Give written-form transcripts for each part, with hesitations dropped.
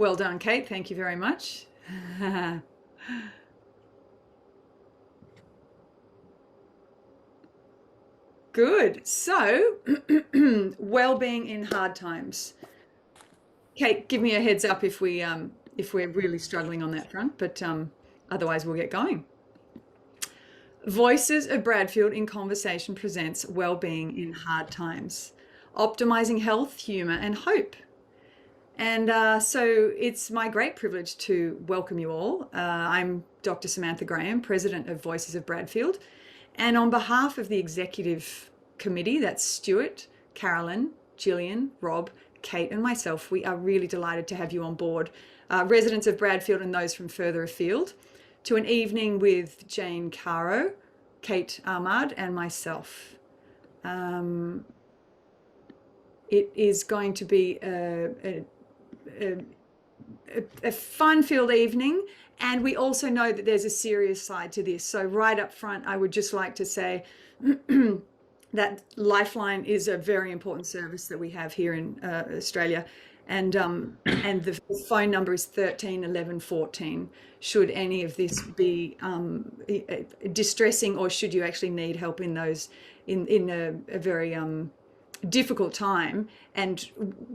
Well done, Kate. Thank you very much. Good. So, well-being in hard times. Kate, give me a heads up if we're really struggling on that front, but otherwise we'll get going. Voices of Bradfield in Conversation presents Wellbeing in Hard Times, optimizing health, humor, and hope. And so it's my great privilege to welcome you all. I'm Dr. Samantha Graham, President of Voices of Bradfield. And on behalf of the Executive Committee, that's Stuart, Carolyn, Gillian, Rob, Kate, and myself, we are really delighted to have you on board, residents of Bradfield and those from further afield, to an evening with Jane, Caro, Kate Ahmad, and myself. It is going to be a fun-filled evening, and we also know that there's a serious side to this. So right up front, I would just like to say that Lifeline is a very important service that we have here in Australia, and the phone number is 13 11 14. Should any of this be distressing, or should you actually need help in a very difficult time. And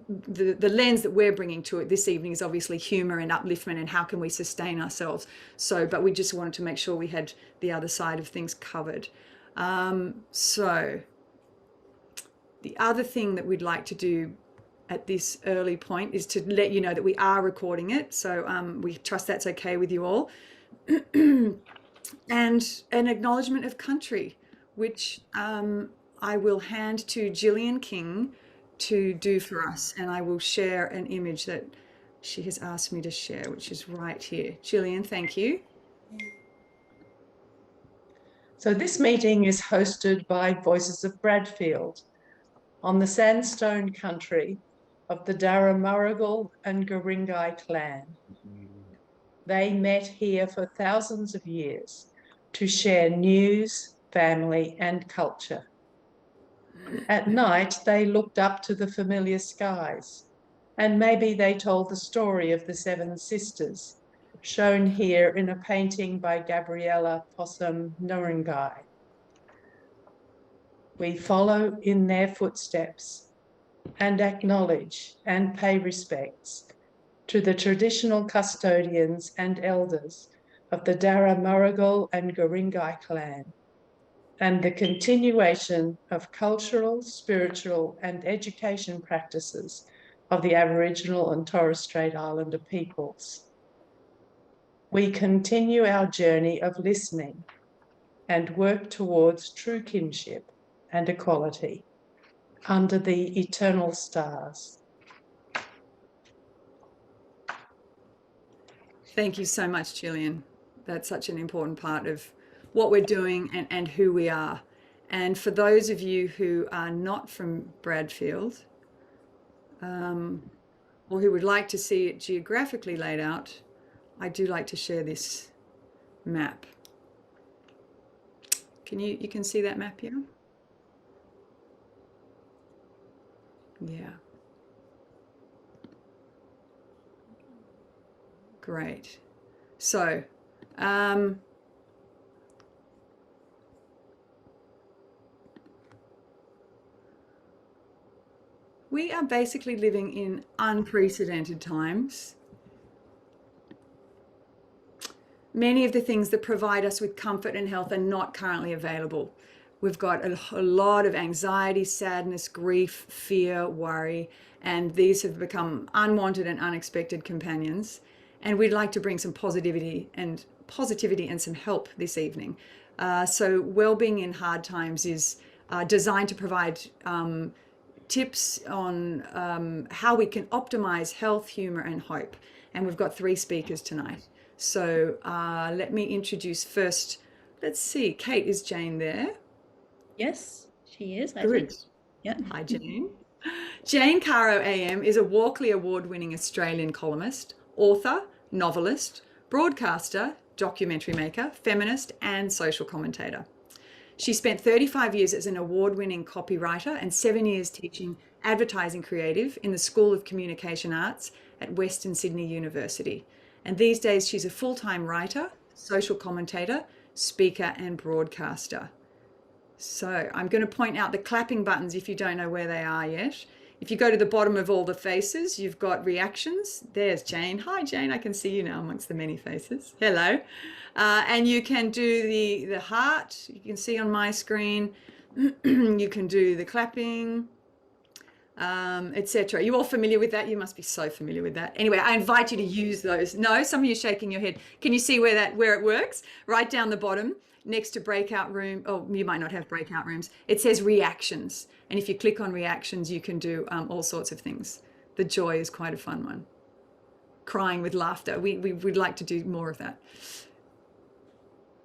the lens that we're bringing to it this evening is obviously humor and upliftment and how can we sustain ourselves. But we just wanted to make sure we had the other side of things covered. So the other thing that we'd like to do at this early point is to let you know that we are recording it. So we trust that's okay with you all. And an acknowledgement of country, which I will hand to Gillian King to do for us, and I will share an image that she has asked me to share, which is right here. Gillian, thank you. So this meeting is hosted by Voices of Bradfield on the sandstone country of the Darramurrugal and Guringai clan. They met here for thousands of years to share news, family, and culture. At night, they looked up to the familiar skies, and maybe they told the story of the seven sisters, shown here in a painting by Gabriella Possum Nurungai. We follow in their footsteps and acknowledge and pay respects to the traditional custodians and elders of the Darramurrugal and Guringai clan, and the continuation of cultural, spiritual, and education practices of the Aboriginal and Torres Strait Islander peoples. We continue our journey of listening and work towards true kinship and equality under the eternal stars. Thank you so much, Gillian. That's such an important part of what we're doing and who we are. And for those of you who are not from Bradfield, or who would like to see it geographically laid out, I do like to share this map. You can see that map here? Yeah. Great. So, we are basically living in unprecedented times. Many of the things that provide us with comfort and health are not currently available. We've got a lot of anxiety, sadness, grief, fear, worry, and these have become unwanted and unexpected companions. And we'd like to bring some positivity and some help this evening. So Wellbeing in Hard Times is designed to provide tips on how we can optimize health, humor, and hope. And we've got 3 speakers tonight. So let me introduce first, let's see, Kate, is Jane there? Yes, she is. Good. Yeah. Hi, Jane. Jane Caro AM is a Walkley award-winning Australian columnist, author, novelist, broadcaster, documentary maker, feminist, and social commentator. She spent 35 years as an award-winning copywriter and 7 years teaching advertising creative in the School of Communication Arts at Western Sydney University. And these days she's a full-time writer, social commentator, speaker and broadcaster. So I'm going to point out the clapping buttons if you don't know where they are yet. If you go to the bottom of all the faces, you've got reactions. There's Jane. Hi, Jane. I can see you now amongst the many faces. Hello. And you can do the heart. You can see on my screen. You can do the clapping, etc. Are you all familiar with that? You must be so familiar with that. Anyway, I invite you to use those. No, some of you are shaking your head. Can you see where it works? Right down the bottom, next to breakout room. Oh, you might not have breakout rooms. It says reactions. And if you click on reactions, you can do all sorts of things. The joy is quite a fun one. Crying with laughter. We'd like to do more of that.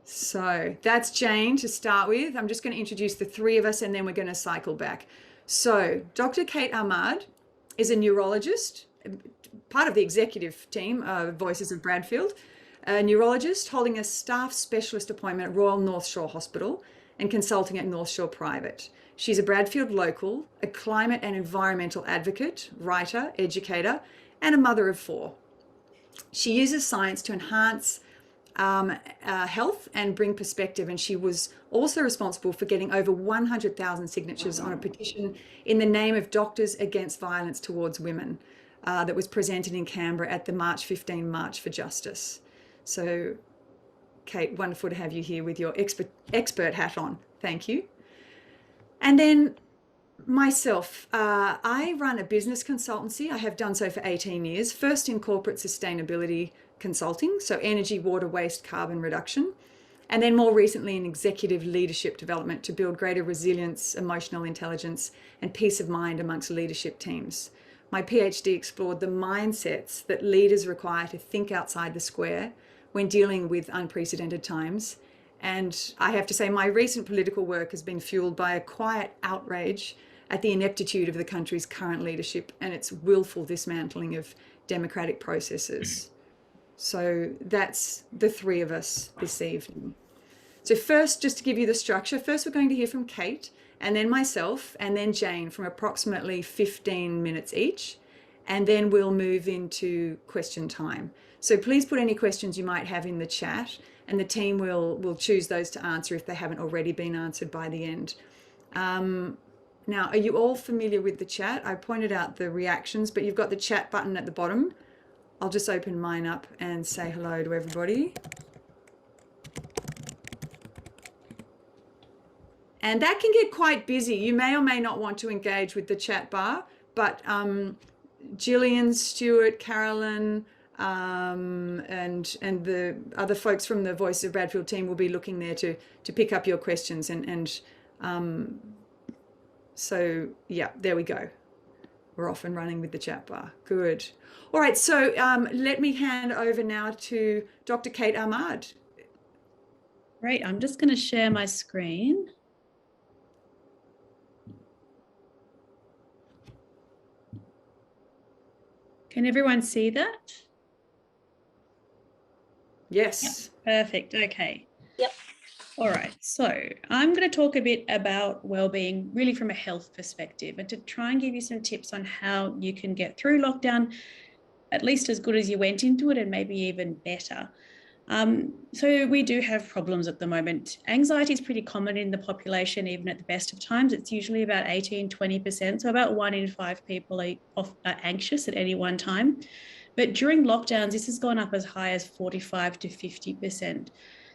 So that's Jane to start with. I'm just going to introduce the three of us and then we're going to cycle back. So Dr. Kate Ahmad is a neurologist, part of the executive team of Voices of Bradfield, a neurologist holding a staff specialist appointment at Royal North Shore Hospital and consulting at North Shore Private. She's a Bradfield local, a climate and environmental advocate, writer, educator, and a mother of four. She uses science to enhance health and bring perspective, and she was also responsible for getting over 100,000 signatures on a petition in the name of Doctors Against Violence Towards Women that was presented in Canberra at the March 15 March for Justice. So, Kate, wonderful to have you here with your expert hat on. Thank you. And then myself, I run a business consultancy. I have done so for 18 years, first in corporate sustainability consulting, so energy, water, waste, carbon reduction, and then more recently in executive leadership development to build greater resilience, emotional intelligence, and peace of mind amongst leadership teams. My PhD explored the mindsets that leaders require to think outside the square when dealing with unprecedented times. And I have to say, my recent political work has been fueled by a quiet outrage at the ineptitude of the country's current leadership and its willful dismantling of democratic processes. So that's the three of us this evening. So first, just to give you the structure, first we're going to hear from Kate, and then myself, and then Jane from approximately 15 minutes each. And then we'll move into question time. So please put any questions you might have in the chat, and the team will choose those to answer if they haven't already been answered by the end. Now, are you all familiar with the chat? I pointed out the reactions, but you've got the chat button at the bottom. I'll just open mine up and say hello to everybody. And that can get quite busy. You may or may not want to engage with the chat bar, but Gillian, Stuart, Carolyn, and the other folks from the Voices of Bradfield team will be looking there to pick up your questions. So yeah, there we go. We're off and running with the chat bar. Good. All right, so let me hand over now to Dr. Kate Ahmad. Great, I'm just going to share my screen. Can everyone see that? Yes. Yep. Perfect, okay. Yep. All right, so I'm going to talk a bit about wellbeing really from a health perspective and to try and give you some tips on how you can get through lockdown at least as good as you went into it and maybe even better. So we do have problems at the moment. Anxiety is pretty common in the population, even at the best of times. It's usually about 18-20%, so about 1 in 5 people are anxious at any one time. But during lockdowns, this has gone up as high as 45 to 50%.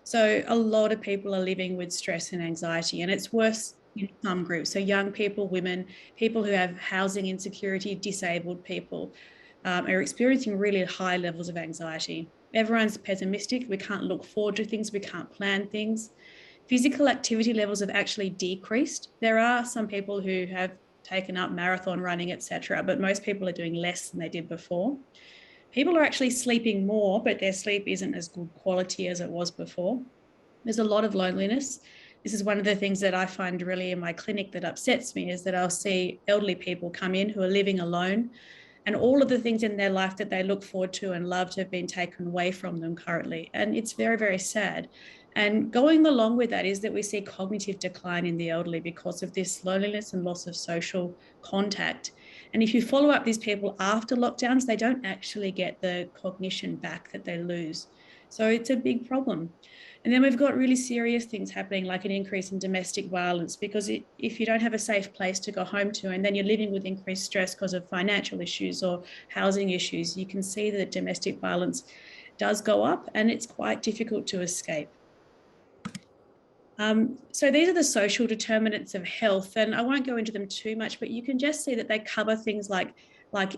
So a lot of people are living with stress and anxiety, and it's worse in some groups. So young people, women, people who have housing insecurity, disabled people are experiencing really high levels of anxiety. Everyone's pessimistic. We can't look forward to things. We can't plan things. Physical activity levels have actually decreased. There are some people who have taken up marathon running, etc., but most people are doing less than they did before. People are actually sleeping more, but their sleep isn't as good quality as it was before. There's a lot of loneliness. This is one of the things that I find really in my clinic that upsets me, is that I'll see elderly people come in who are living alone, and all of the things in their life that they look forward to and loved have been taken away from them currently. And it's very, very sad. And going along with that is that we see cognitive decline in the elderly because of this loneliness and loss of social contact. And if you follow up these people after lockdowns, they don't actually get the cognition back that they lose. So it's a big problem. And then we've got really serious things happening, like an increase in domestic violence, because if you don't have a safe place to go home to, and then you're living with increased stress because of financial issues or housing issues, you can see that domestic violence does go up, and it's quite difficult to escape. So these are the social determinants of health, and I won't go into them too much, but you can just see that they cover things like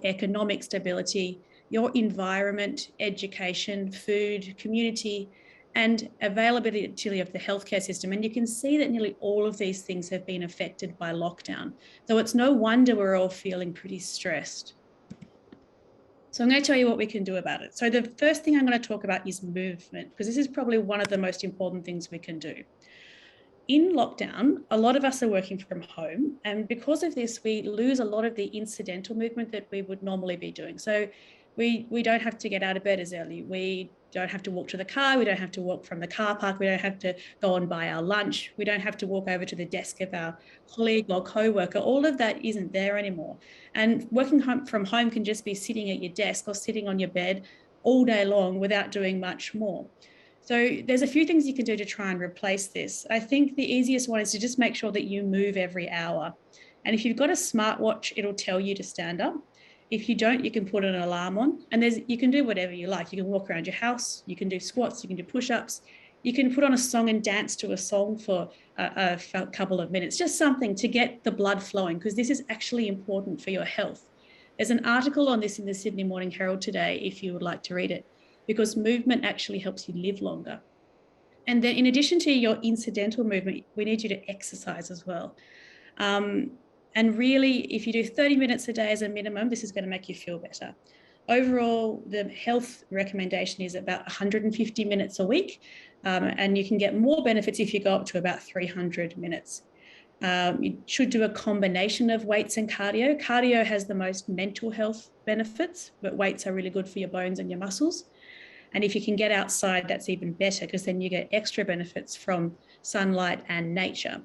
economic stability, your environment, education, food, community, and availability of the healthcare system. And you can see that nearly all of these things have been affected by lockdown. So it's no wonder we're all feeling pretty stressed. So I'm going to tell you what we can do about it. So the first thing I'm going to talk about is movement, because this is probably one of the most important things we can do. In lockdown, a lot of us are working from home, and because of this, we lose a lot of the incidental movement that we would normally be doing. So we don't have to get out of bed as early. We don't have to walk to the car. We don't have to walk from the car park. We don't have to go and buy our lunch. We don't have to walk over to the desk of our colleague or co-worker. All of that isn't there anymore. And working from home can just be sitting at your desk or sitting on your bed all day long without doing much more. So there's a few things you can do to try and replace this. I think the easiest one is to just make sure that you move every hour. And if you've got a smartwatch, it'll tell you to stand up. If you don't, you can put an alarm on, and you can do whatever you like. You can walk around your house, you can do squats, you can do push-ups, you can put on a song and dance to a song for a couple of minutes, just something to get the blood flowing, because this is actually important for your health. There's an article on this in the Sydney Morning Herald today, if you would like to read it, because movement actually helps you live longer. And then in addition to your incidental movement, we need you to exercise as well. And really, if you do 30 minutes a day as a minimum, this is going to make you feel better. Overall, the health recommendation is about 150 minutes a week, and you can get more benefits if you go up to about 300 minutes. You should do a combination of weights and cardio. Cardio has the most mental health benefits, but weights are really good for your bones and your muscles. And if you can get outside, that's even better, because then you get extra benefits from sunlight and nature.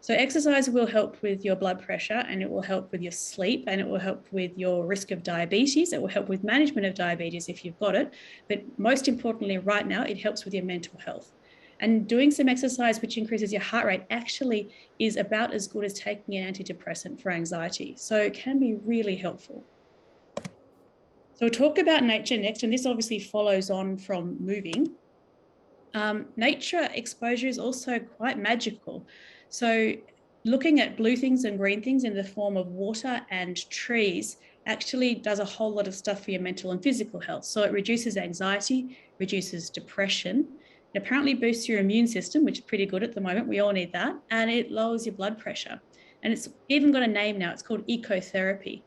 So exercise will help with your blood pressure, and it will help with your sleep, and it will help with your risk of diabetes. It will help with management of diabetes if you've got it. But most importantly, right now, it helps with your mental health. And doing some exercise, which increases your heart rate, actually is about as good as taking an antidepressant for anxiety. So it can be really helpful. So we'll talk about nature next, and this obviously follows on from moving. Nature exposure is also quite magical. So looking at blue things and green things in the form of water and trees actually does a whole lot of stuff for your mental and physical health. So it reduces anxiety, reduces depression. It apparently boosts your immune system, which is pretty good at the moment. We all need that. And it lowers your blood pressure. And it's even got a name now. It's called ecotherapy.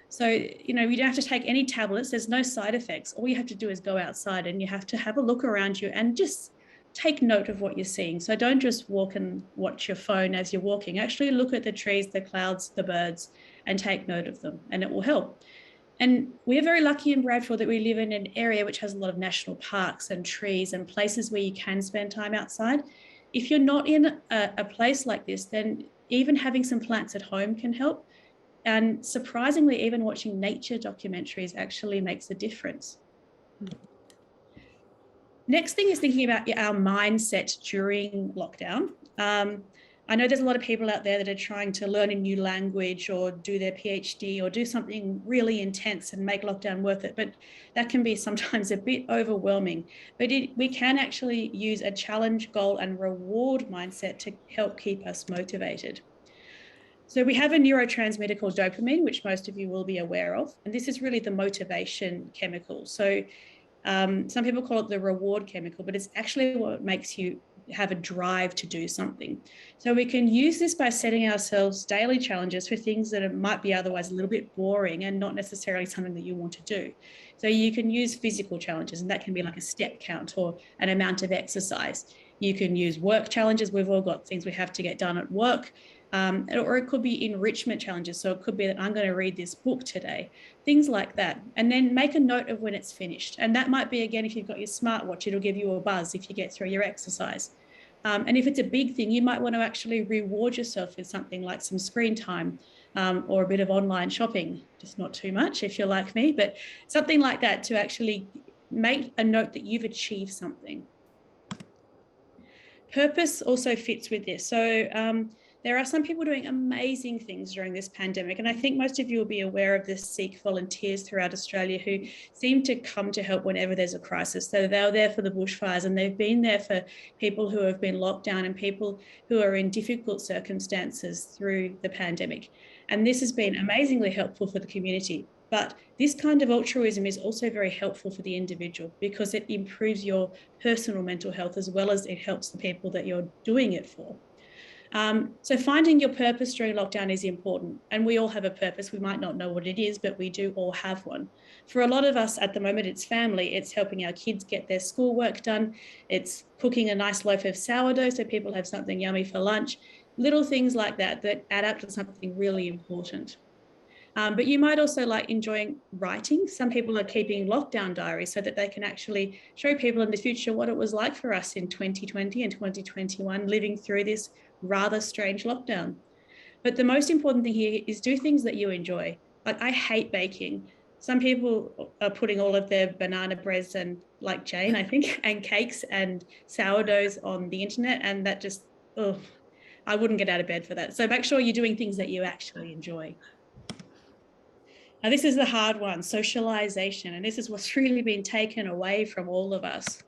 So, you don't have to take any tablets. There's no side effects. All you have to do is go outside, and you have to have a look around you and just take note of what you're seeing. So don't just walk and watch your phone as you're walking. Actually look at the trees, the clouds, the birds, and take note of them, and it will help. And we're very lucky in Bradfield that we live in an area which has a lot of national parks and trees and places where you can spend time outside. If you're not in a place like this, then even having some plants at home can help. And surprisingly, even watching nature documentaries actually makes a difference. Next thing is thinking about our mindset during lockdown. I know there's a lot of people out there that are trying to learn a new language or do their PhD or do something really intense and make lockdown worth it, but that can be sometimes a bit overwhelming. But we can actually use a challenge, goal, and reward mindset to help keep us motivated. So we have a neurotransmitter called dopamine, which most of you will be aware of, and this is really the motivation chemical. So some people call it the reward chemical, but it's actually what makes you have a drive to do something. So we can use this by setting ourselves daily challenges for things that might be otherwise a little bit boring and not necessarily something that you want to do. So you can use physical challenges, and that can be like a step count or an amount of exercise. You can use work challenges. We've all got things we have to get done at work. Or it could be enrichment challenges. So it could be that I'm going to read this book today, things like that. And then make a note of when it's finished. And that might be, again, if you've got your smartwatch, it'll give you a buzz if you get through your exercise. And if it's a big thing, you might want to actually reward yourself with something like some screen time. or a bit of online shopping, just not too much if you're like me, but something like that to actually make a note that you've achieved something. Purpose also fits with this. So there are some people doing amazing things during this pandemic. And I think most of you will be aware of the Sikh volunteers throughout Australia who seem to come to help whenever there's a crisis. So they're there for the bushfires, and they've been there for people who have been locked down and people who are in difficult circumstances through the pandemic. And this has been amazingly helpful for the community. But this kind of altruism is also very helpful for the individual because it improves your personal mental health as well as it helps the people that you're doing it for. So finding your purpose during lockdown is important, and we all have a purpose. We might not know what it is, but we do all have one. For a lot of us at the moment, it's family. It's helping our kids get their schoolwork done. It's cooking a nice loaf of sourdough so people have something yummy for lunch. Little things like that that add up to something really important. But you might also like enjoying writing. Some people are keeping lockdown diaries so that they can actually show people in the future what it was like for us in 2020 and 2021, living through this rather strange lockdown. But the most important thing here is do things that you enjoy. Like, I hate baking. Some people are putting all of their banana breads and, like Jane, I think, and cakes and sourdoughs on the internet, and that just, oh, I wouldn't get out of bed for that. So make sure you're doing things that you actually enjoy. Now, this is the hard one, socialization, and this is what's really been taken away from all of us.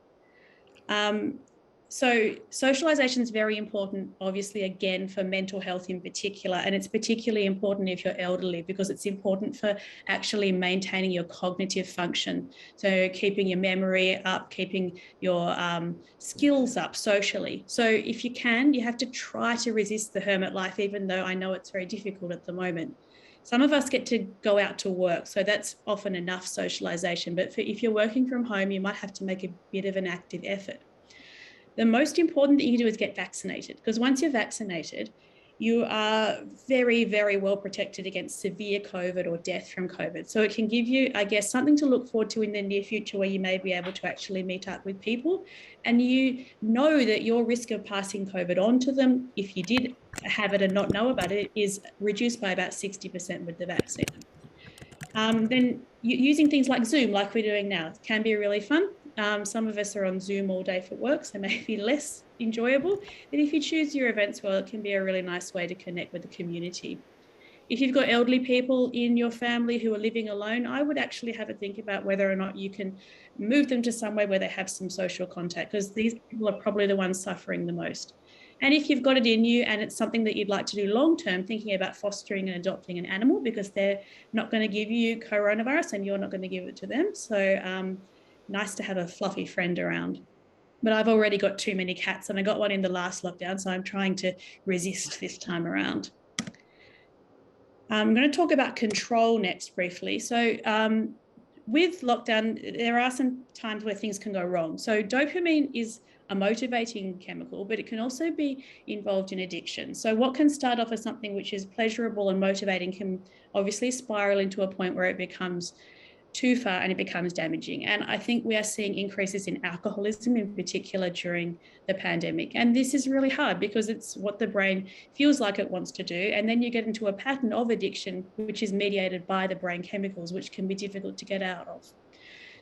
So socialization is very important, obviously, again, for mental health in particular, and it's particularly important if you're elderly because it's important for actually maintaining your cognitive function. So keeping your memory up, keeping your skills up socially. So if you can, you have to try to resist the hermit life, even though I know it's very difficult at the moment. Some of us get to go out to work, so that's often enough socialization. But if you're working from home, you might have to make a bit of an active effort. The most important thing you can do is get vaccinated, because once you're vaccinated, you are very, very well protected against severe COVID or death from COVID. So it can give you, I guess, something to look forward to in the near future where you may be able to actually meet up with people. And you know that your risk of passing COVID on to them, if you did have it and not know about it, is reduced by about 60% with the vaccine. Then using things like Zoom, like we're doing now, can be really fun. Some of us are on Zoom all day for work, so maybe less enjoyable. But if you choose your events well, it can be a really nice way to connect with the community. If you've got elderly people in your family who are living alone, I would actually have a think about whether or not you can move them to somewhere where they have some social contact, because these people are probably the ones suffering the most. And if you've got it in you and it's something that you'd like to do long-term, thinking about fostering and adopting an animal, because they're not going to give you coronavirus and you're not going to give it to them. So nice to have a fluffy friend around. But I've already got too many cats, and I got one in the last lockdown, so I'm trying to resist this time around. I'm going to talk about control next briefly. So with lockdown, there are some times where things can go wrong. So dopamine is a motivating chemical, but it can also be involved in addiction. So what can start off as something which is pleasurable and motivating can obviously spiral into a point where it becomes too far and it becomes damaging. And I think we are seeing increases in alcoholism in particular during the pandemic. And this is really hard because it's what the brain feels like it wants to do. And then you get into a pattern of addiction, which is mediated by the brain chemicals, which can be difficult to get out of.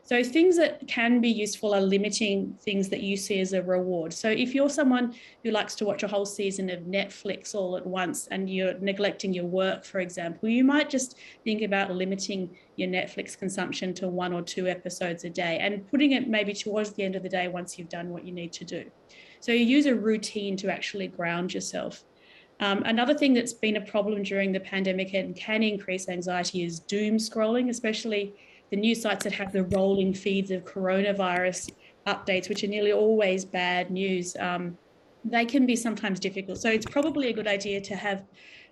So things that can be useful are limiting things that you see as a reward. So if you're someone who likes to watch a whole season of Netflix all at once and you're neglecting your work, for example, you might just think about limiting your Netflix consumption to 1 or 2 episodes a day and putting it maybe towards the end of the day once you've done what you need to do. So you use a routine to actually ground yourself. Another thing that's been a problem during the pandemic and can increase anxiety is doom scrolling, especially the news sites that have the rolling feeds of coronavirus updates, which are nearly always bad news. They can be sometimes difficult. So it's probably a good idea to have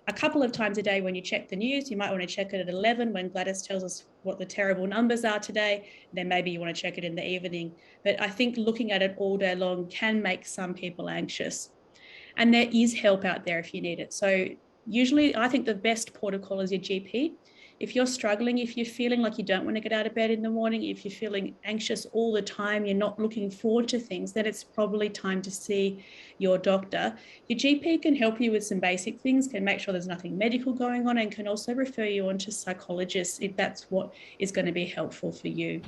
a couple of times a day when you check the news. You might want to check it at 11 when Gladys tells us what the terrible numbers are today. Then maybe you want to check it in the evening. But I think looking at it all day long can make some people anxious. And there is help out there if you need it. So usually I think the best port of call is your GP. if you're struggling, if you're feeling like you don't want to get out of bed in the morning, if you're feeling anxious all the time, you're not looking forward to things, then it's probably time to see your doctor. Your GP can help you with some basic things, can make sure there's nothing medical going on, and can also refer you on to psychologists if that's what is going to be helpful for you.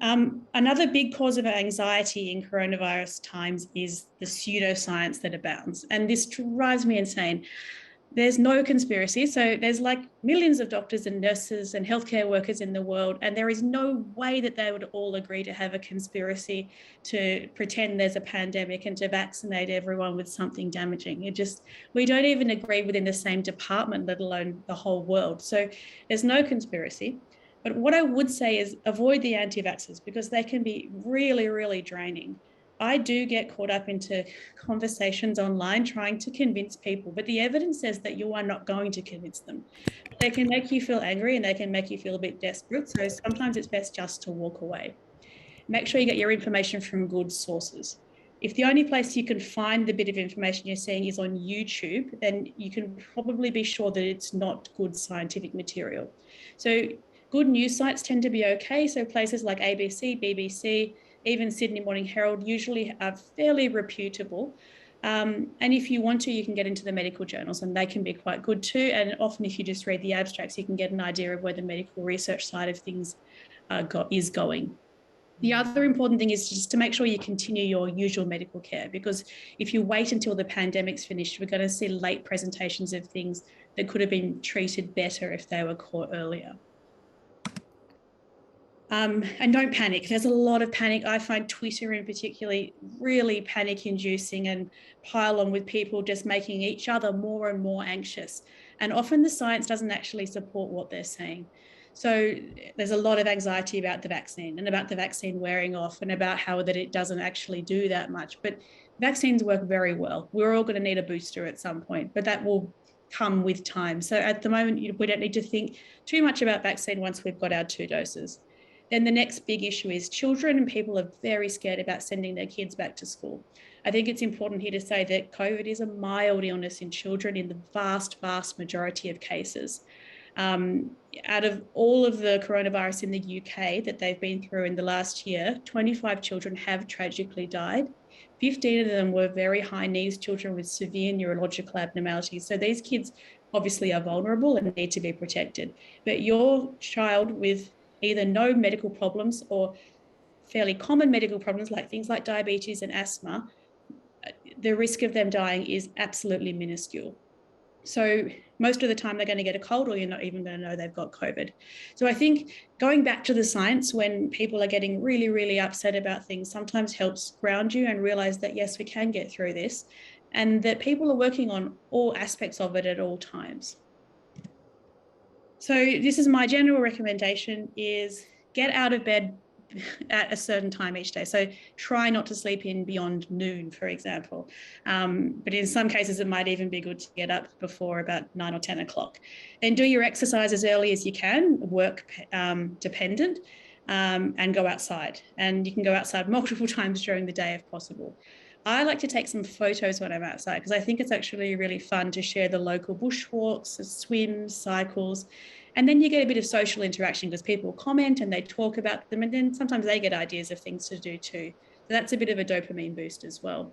Another big cause of anxiety in coronavirus times is the pseudoscience that abounds. And this drives me insane. There's no conspiracy. So there's like millions of doctors and nurses and healthcare workers in the world, and there is no way that they would all agree to have a conspiracy to pretend there's a pandemic and to vaccinate everyone with something damaging. We don't even agree within the same department, let alone the whole world. So there's no conspiracy. But what I would say is avoid the anti-vaxxers, because they can be really, really draining. I do get caught up into conversations online trying to convince people, but the evidence says that you are not going to convince them. They can make you feel angry and they can make you feel a bit desperate. So sometimes it's best just to walk away. Make sure you get your information from good sources. If the only place you can find the bit of information you're seeing is on YouTube, then you can probably be sure that it's not good scientific material. So good news sites tend to be okay. So places like ABC, BBC, even Sydney Morning Herald usually are fairly reputable. And if you want to, you can get into the medical journals, and they can be quite good too. And often if you just read the abstracts, you can get an idea of where the medical research side of things is going. The other important thing is just to make sure you continue your usual medical care, because if you wait until the pandemic's finished, we're going to see late presentations of things that could have been treated better if they were caught earlier. And don't panic. There's a lot of panic. I find Twitter in particular really panic inducing, and pile on with people just making each other more and more anxious. And often the science doesn't actually support what they're saying. So there's a lot of anxiety about the vaccine and about the vaccine wearing off and about how that it doesn't actually do that much. But vaccines work very well. We're all going to need a booster at some point, but that will come with time. So at the moment, we don't need to think too much about vaccine once we've got our 2 doses. Then the next big issue is children, and people are very scared about sending their kids back to school. I think it's important here to say that COVID is a mild illness in children in the vast, vast majority of cases. Out of all of the coronavirus in the UK that they've been through in the last year, 25 children have tragically died. 15 of them were very high needs children with severe neurological abnormalities. So these kids obviously are vulnerable and need to be protected. But your child with either no medical problems or fairly common medical problems like things like diabetes and asthma, the risk of them dying is absolutely minuscule. So most of the time they're going to get a cold, or you're not even going to know they've got COVID. So I think going back to the science when people are getting really, really upset about things sometimes helps ground you and realize that, yes, we can get through this, and that people are working on all aspects of it at all times. So this is my general recommendation: is get out of bed at a certain time each day. So try not to sleep in beyond noon, for example. But in some cases, it might even be good to get up before about 9 or 10 o'clock. Then do your exercise as early as you can, work dependent, and go outside. And you can go outside multiple times during the day if possible. I like to take some photos when I'm outside, because I think it's actually really fun to share the local bushwalks, swims, cycles, and then you get a bit of social interaction because people comment and they talk about them, and then sometimes they get ideas of things to do too. So that's a bit of a dopamine boost as well.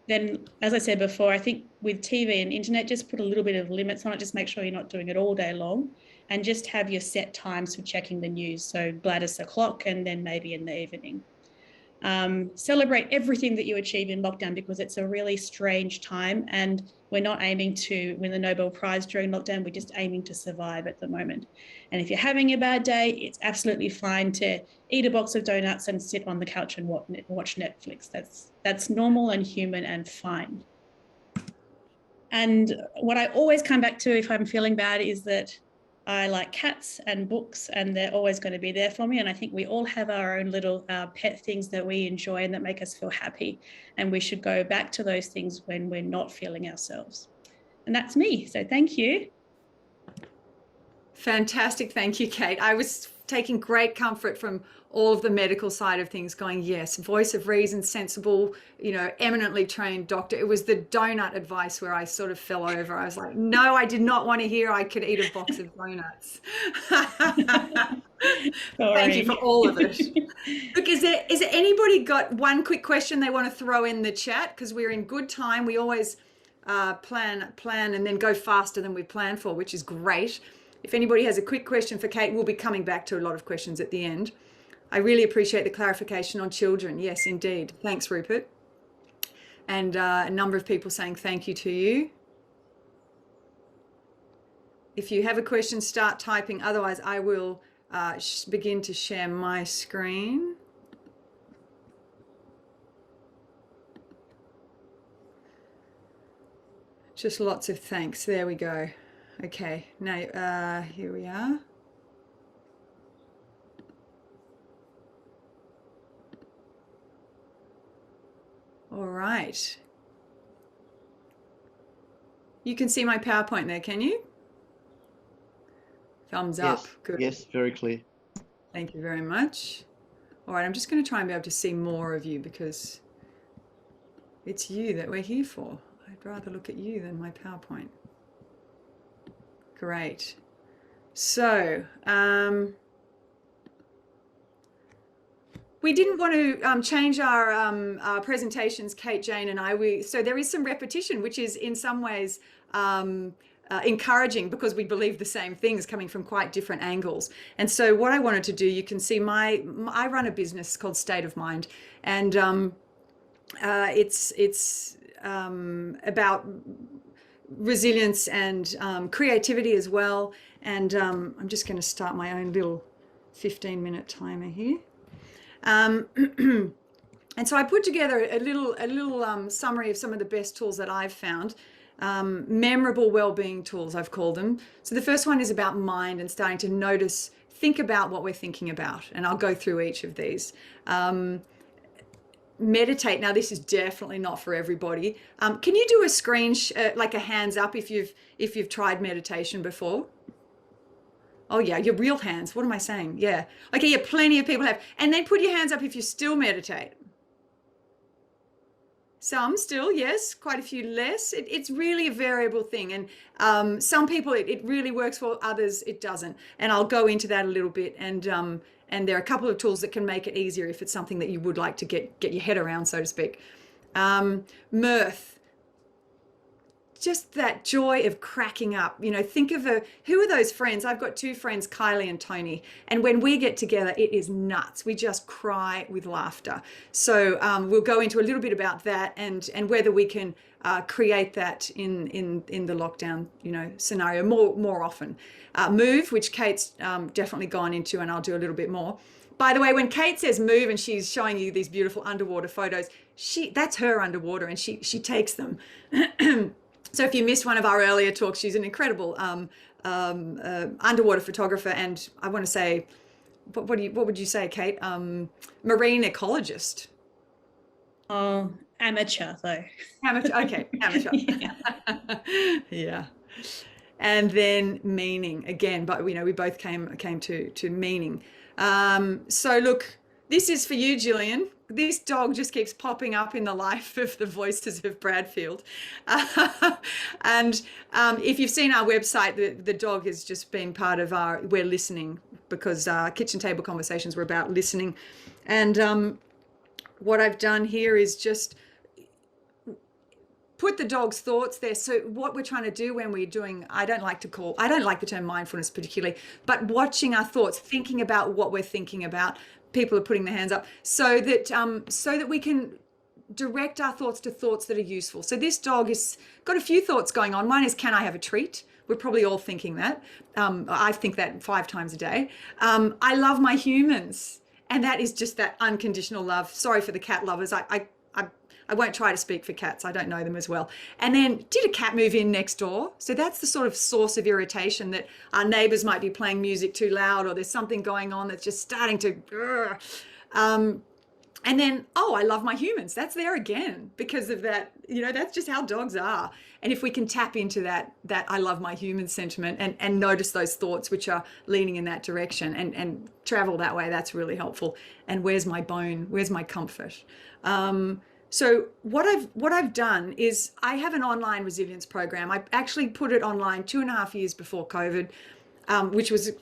Then, as I said before, I think with TV and internet, just put a little bit of limits on it. Just make sure you're not doing it all day long, and just have your set times for checking the news. So Gladys o'clock, and then maybe in the evening. Celebrate everything that you achieve in lockdown, because it's a really strange time, and we're not aiming to win the Nobel Prize during lockdown. We're just aiming to survive at the moment. And if you're having a bad day, it's absolutely fine to eat a box of donuts and sit on the couch and watch Netflix. That's normal and human and fine. And what I always come back to if I'm feeling bad is that I like cats and books, and they're always going to be there for me. And I think we all have our own little pet things that we enjoy and that make us feel happy. And we should go back to those things when we're not feeling ourselves. And that's me. So thank you. Fantastic. Thank you, Kate. I was taking great comfort from all of the medical side of things, going, yes, voice of reason, sensible, eminently trained doctor. It was the donut advice where I sort of fell over. I was like, no, I did not want to hear I could eat a box of donuts. Thank you for all of it. Look, is there anybody got one quick question they want to throw in the chat? Because we're in good time. We always plan and then go faster than we plan for, which is great. If anybody has a quick question for Kate, we'll be coming back to a lot of questions at the end. I really appreciate the clarification on children. Yes, indeed. Thanks, Rupert. And a number of people saying thank you to you. If you have a question, start typing. Otherwise, I will begin to share my screen. Just lots of thanks. There we go. Okay, now here we are. All right. You can see my PowerPoint there, can you? Thumbs up. Yes, Good. yes, very clear. Thank you very much. All right, I'm just going to try and be able to see more of you because it's you that we're here for. I'd rather look at you than my PowerPoint. Great. So, we didn't want to change our presentations, Kate, Jane, and I. So there is some repetition, which is in some ways encouraging because we believe the same things coming from quite different angles. And so what I wanted to do, you can see I run a business called State of Mind, and it's about resilience and creativity as well. And I'm just going to start my own little 15-minute timer here. And so I put together a little summary of some of the best tools that I've found, memorable well-being tools, I've called them. So the first one is about mind and starting to think about what we're thinking about. And I'll go through each of these. Meditate. Now, this is definitely not for everybody. Can you do a screen, like a hands up if you've tried meditation before? Oh yeah, your real hands. What am I saying? Yeah. Okay, yeah, plenty of people have. And then put your hands up if you still meditate. Some still, yes, quite a few less. It's really a variable thing. And some people, it really works for, others it doesn't. And I'll go into that a little bit. And there are a couple of tools that can make it easier if it's something that you would like to get your head around, so to speak. Mirth. Just that joy of cracking up. Think of who are those friends? I've got two friends, Kylie and Tony, and when we get together, it is nuts. We just cry with laughter. So we'll go into a little bit about that and whether we can create that in the lockdown, scenario more often. Move, which Kate's definitely gone into, and I'll do a little bit more. By the way, when Kate says move and she's showing you these beautiful underwater photos, that's her underwater, and she takes them. So if you missed one of our earlier talks, she's an incredible underwater photographer, and I want to say, what would you say, Kate? Marine ecologist. Oh, amateur though. Amateur, okay, amateur. Yeah. And then meaning again, but we both came to meaning. So look, this is for you, Gillian. This dog just keeps popping up in the life of the Voices of Bradfield. And if you've seen our website, the dog has just been part of we're listening, because kitchen table conversations were about listening. And what I've done here is just put the dog's thoughts there. So what we're trying to do when we're doing, I don't like the term mindfulness particularly, but watching our thoughts, thinking about what we're thinking about. People are putting their hands up so that we can direct our thoughts to thoughts that are useful. So this dog has got a few thoughts going on. One is, can I have a treat? We're probably all thinking that. I think that 5 times a day. I love my humans. And that is just that unconditional love. Sorry for the cat lovers. I won't try to speak for cats. I don't know them as well. And then, did a cat move in next door? So that's the sort of source of irritation, that our neighbors might be playing music too loud, or there's something going on that's just starting to... And then, oh, I love my humans. That's there again because of that. That's just how dogs are. And if we can tap into that I love my human sentiment and notice those thoughts which are leaning in that direction and travel that way, that's really helpful. And where's my bone? Where's my comfort? So what I've done is I have an online resilience program. I actually put it online 2.5 years before COVID. Which was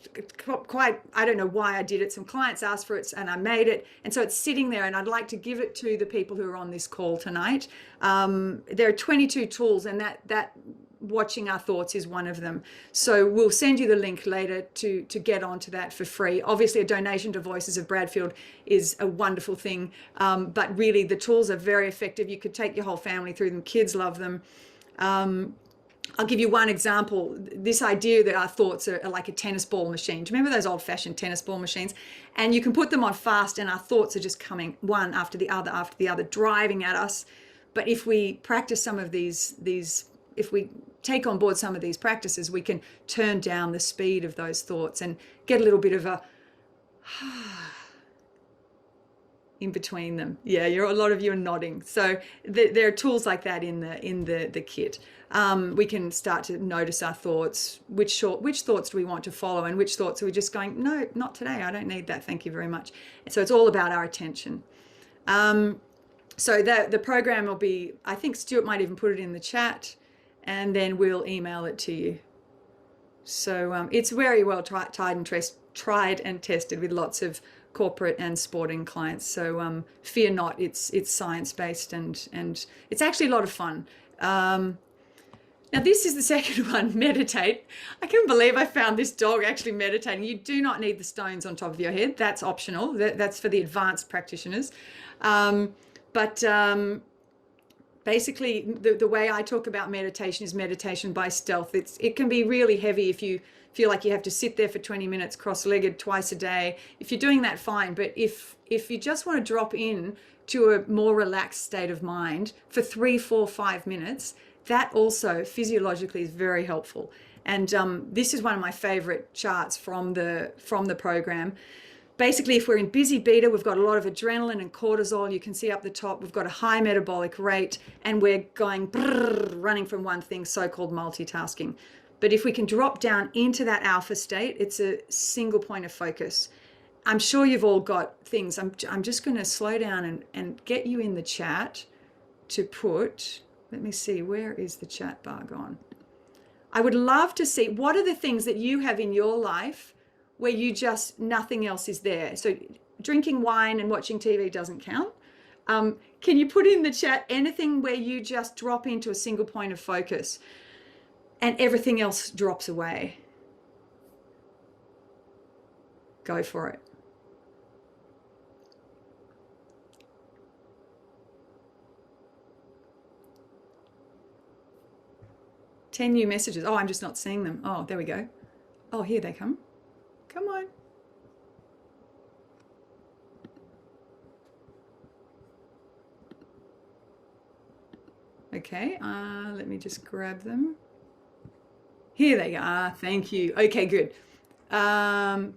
quite, I don't know why I did it. Some clients asked for it and I made it. And so it's sitting there and I'd like to give it to the people who are on this call tonight. There are 22 tools and that watching our thoughts is one of them. So we'll send you the link later to get onto that for free. Obviously a donation to Voices of Bradfield is a wonderful thing. But really the tools are very effective. You could take your whole family through them. Kids love them. I'll give you one example. This idea that our thoughts are like a tennis ball machine. Do you remember those old-fashioned tennis ball machines? And you can put them on fast and our thoughts are just coming one after the other, driving at us. But if we practice some of these, if we take on board some of these practices, we can turn down the speed of those thoughts and get a little bit of a in between them. Yeah, a lot of you are nodding. So there are tools like that in the kit. We can start to notice our thoughts. Which thoughts do we want to follow, and which thoughts are we just going, no, not today. I don't need that. Thank you very much. So it's all about our attention. So the program will be, I think Stuart might even put it in the chat, and then we'll email it to you. So it's very well tried and tested with lots of corporate and sporting clients. So fear not, it's science-based and it's actually a lot of fun. Now this is the second one, meditate. I can't believe I found this dog actually meditating. You do not need the stones on top of your head. That's optional. That's for the advanced practitioners. Basically the way I talk about meditation is meditation by stealth. It can be really heavy if you feel like you have to sit there for 20 minutes cross-legged twice a day. If you're doing that, fine. But if you just want to drop in to a more relaxed state of mind for 3, 4, 5 minutes, that also physiologically is very helpful. And this is one of my favorite charts from the program. Basically, if we're in busy beta, we've got a lot of adrenaline and cortisol. You can see up the top, we've got a high metabolic rate, and we're going brrr, running from one thing, so-called multitasking. But if we can drop down into that alpha state, it's a single point of focus. I'm sure you've all got things. I'm just going to slow down and get you in the chat to put, let me see, where is the chat bar gone? I would love to see, what are the things that you have in your life where you just, nothing else is there? So drinking wine and watching TV doesn't count. Can you put in the chat anything where you just drop into a single point of focus and everything else drops away? Go for it. Ten new messages. Oh, I'm just not seeing them. Oh, there we go. Oh, here they come. Come on. Okay, let me just grab them. Here they are. Thank you. Okay, good.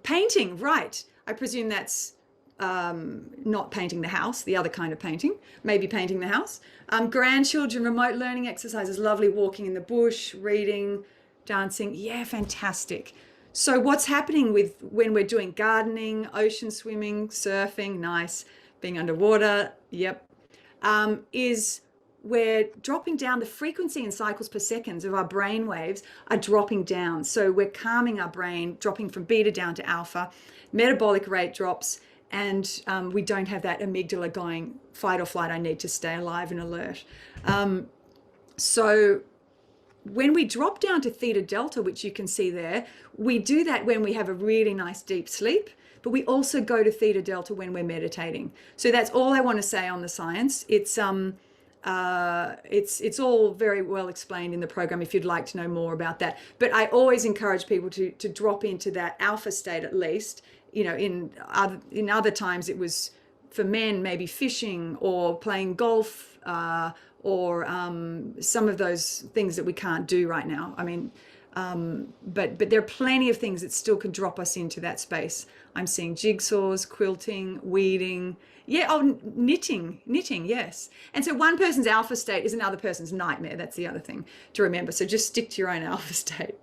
Painting, right. I presume that's not painting the house, the other kind of painting, maybe painting the house. Grandchildren, remote learning exercises, lovely, walking in the bush, reading, dancing. Yeah, fantastic. So what's happening when we're doing gardening, ocean swimming, surfing, nice, being underwater, yep, is we're dropping down the frequency and cycles per second of our brain waves are dropping down. So we're calming our brain, dropping from beta down to alpha, metabolic rate drops, and we don't have that amygdala going fight or flight, I need to stay alive and alert. So when we drop down to theta delta, which you can see there, we do that when we have a really nice deep sleep, but we also go to theta delta when we're meditating. So that's all I want to say on the science. It's all very well explained in the program if you'd like to know more about that. But I always encourage people to drop into that alpha state at least. You know, in other times it was for men maybe fishing or playing golf or some of those things that we can't do right now. I mean, but there are plenty of things that still could drop us into that space. I'm seeing jigsaws, quilting, weeding, Yeah, knitting, yes. And so one person's alpha state is another person's nightmare. That's the other thing to remember. So just stick to your own alpha state.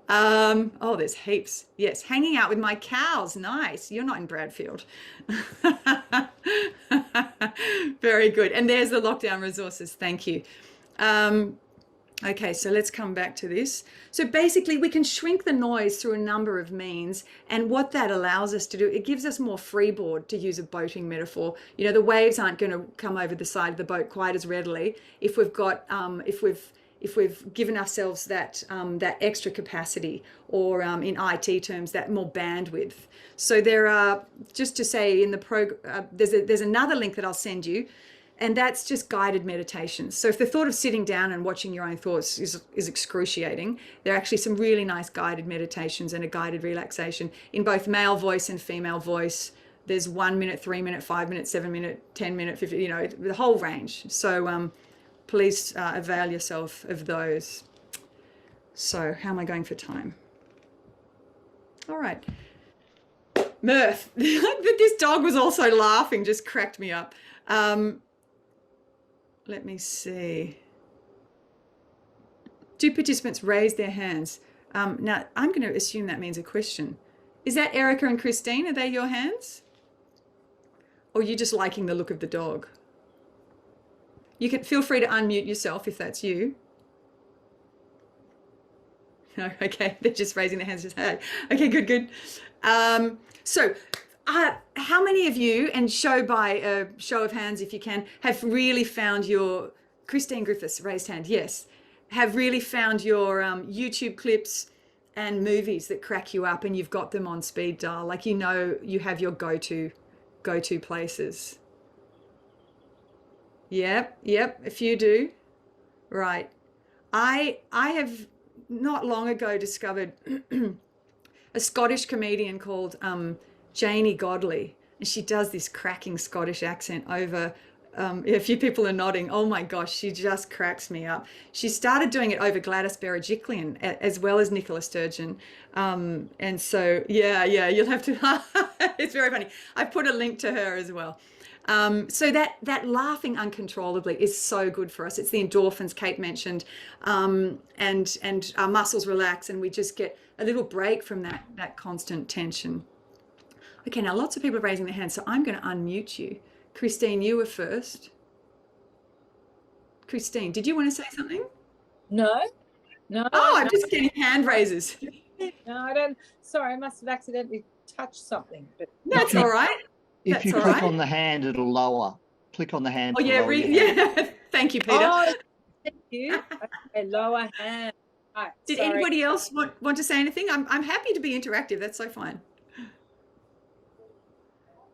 Oh, there's heaps. Yes, hanging out with my cows. Nice. You're not in Bradfield. Very good. And there's the lockdown resources. Thank you. Okay, so let's come back to this. So basically, we can shrink the noise through a number of means. And what that allows us to do, it gives us more freeboard, to use a boating metaphor. You know, the waves aren't going to come over the side of the boat quite as readily if we've got, if we've given ourselves that that extra capacity, or in IT terms, that more bandwidth. So there are, just to say in the program, there's another link that I'll send you, and that's just guided meditations. So if the thought of sitting down and watching your own thoughts is excruciating, there are actually some really nice guided meditations and a guided relaxation in both male voice and female voice. There's 1 minute, 3 minute, 5 minute, 7 minute, 10 minute, 50, you know, the whole range. So please avail yourself of those. So how am I going for time? All right. Mirth. This dog was also laughing, just cracked me up. Let me see. Do participants raise their hands? Now, I'm going to assume that means a question. Is that Erica and Christine? Are they your hands? Or are you just liking the look of the dog? You can feel free to unmute yourself if that's you. No, okay, they're just raising their hands. Just, hey. Okay, good. How many of you, and show by a show of hands if you can, have really found your, Christine Griffiths, raised hand, yes, have really found your YouTube clips and movies that crack you up and you've got them on speed dial, like you know you have your go-to places? Yep, a few do. Right. I have not long ago discovered a Scottish comedian called Janie Godley, and she does this cracking Scottish accent over, a few people are nodding. Oh my gosh, she just cracks me up. She started doing it over Gladys Berejiklian as well as Nicola Sturgeon. And so, yeah, you'll have to, it's very funny. I've put a link to her as well. So that laughing uncontrollably is so good for us. It's the endorphins Kate mentioned, and our muscles relax and we just get a little break from that constant tension. Okay, now lots of people are raising their hands, so I'm going to unmute you. Christine, you were first. Christine, did you want to say something? No. Oh, I'm just getting hand raises. No, I don't. Sorry, I must have accidentally touched something. But that's all right. If you click on the hand, it'll lower. Click on the hand. Oh, yeah, yeah. Thank you, Peter. Oh, thank you. Okay, lower hand. Right, did anybody else want to say anything? I'm happy to be interactive. That's so fine.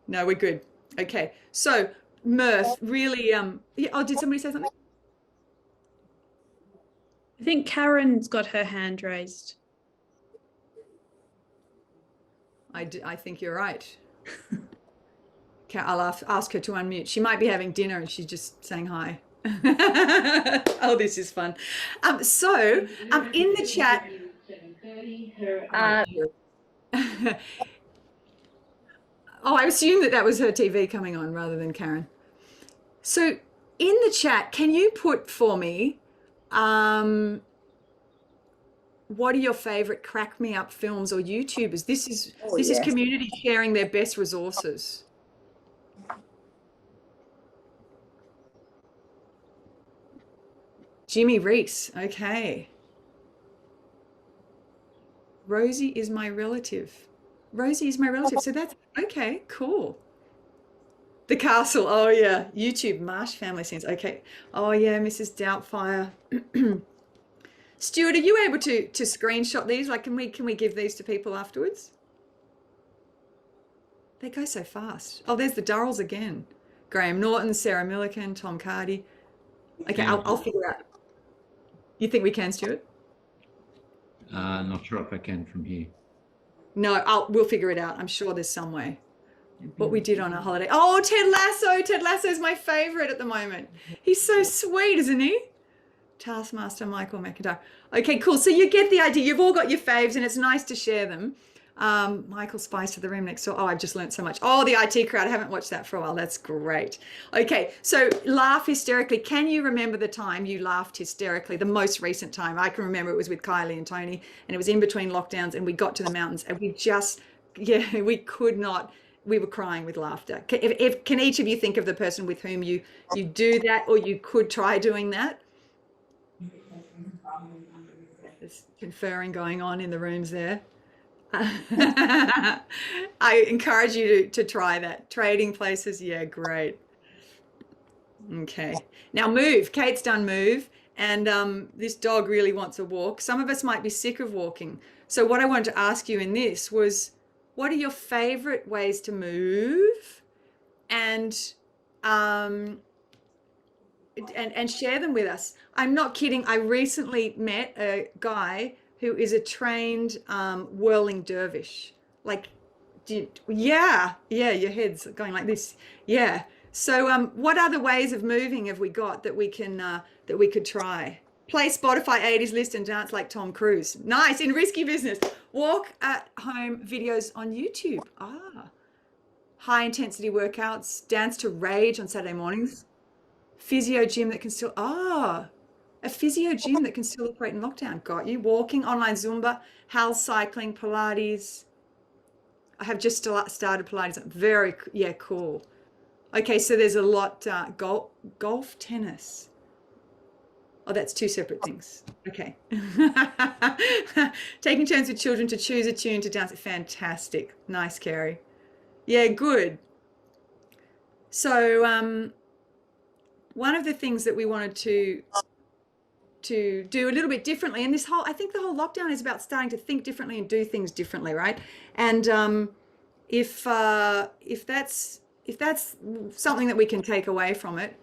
No, we're good. Okay, so mirth really. Yeah, oh, did somebody say something? I think Karen's got her hand raised. I think you're right. I'll ask her to unmute. She might be having dinner and she's just saying hi. Oh, this is fun. In the chat. Oh, I assume that was her TV coming on rather than Karen. So in the chat, can you put for me, what are your favorite crack me up films or YouTubers? This is community sharing their best resources. Jimmy Reese, okay. Rosie is my relative. So that's okay, cool. The Castle, oh yeah. YouTube Marsh family scenes, okay. Oh yeah, Mrs. Doubtfire. Stuart, are you able to screenshot these? Like, can we give these to people afterwards? They go so fast. Oh, there's the Durrells again. Graham Norton, Sarah Millican, Tom Cardy. Okay, I'll figure out. You think we can, Stuart? Not sure if I can from here. No, we'll figure it out. I'm sure there's some way. What we did on our holiday. Oh, Ted Lasso. Ted Lasso is my favorite at the moment. He's so sweet, isn't he? Taskmaster Michael McIntyre. Okay, cool. So you get the idea. You've all got your faves and it's nice to share them. Michael Spice to the room next door. Oh, I've just learned so much. Oh, the IT crowd. I haven't watched that for a while. That's great. Okay, so laugh hysterically. Can you remember the time you laughed hysterically? The most recent time. I can remember it was with Kylie and Tony, and it was in between lockdowns, and we got to the mountains, and we just, yeah, we could not. We were crying with laughter. Can each of you think of the person with whom you do that, or you could try doing that? There's conferring going on in the rooms there. I encourage you to try that. Trading places, yeah, great. Okay, now move. Kate's done move, and this dog really wants a walk. Some of us might be sick of walking. So what I wanted to ask you in this was, what are your favorite ways to move? And share them with us. I'm not kidding. I recently met a guy who is a trained whirling dervish. Like, yeah, your head's going like this. Yeah. So what other ways of moving have we got that we could try? Play Spotify 80s list and dance like Tom Cruise. Nice, in risky business. Walk at home videos on YouTube. High intensity workouts, dance to Rage on Saturday mornings. Physio gym that can still, a physio gym that can still operate in lockdown. Got you. Walking, online Zumba, house cycling, Pilates. I have just started Pilates. Very, yeah, cool. Okay, so there's a lot, golf, tennis. Oh, that's two separate things. Okay. Taking turns with children to choose a tune to dance. Fantastic. Nice, Carrie. Yeah, good. So one of the things that we wanted to do a little bit differently, and I think the whole lockdown is about starting to think differently and do things differently, right? And if that's something that we can take away from it,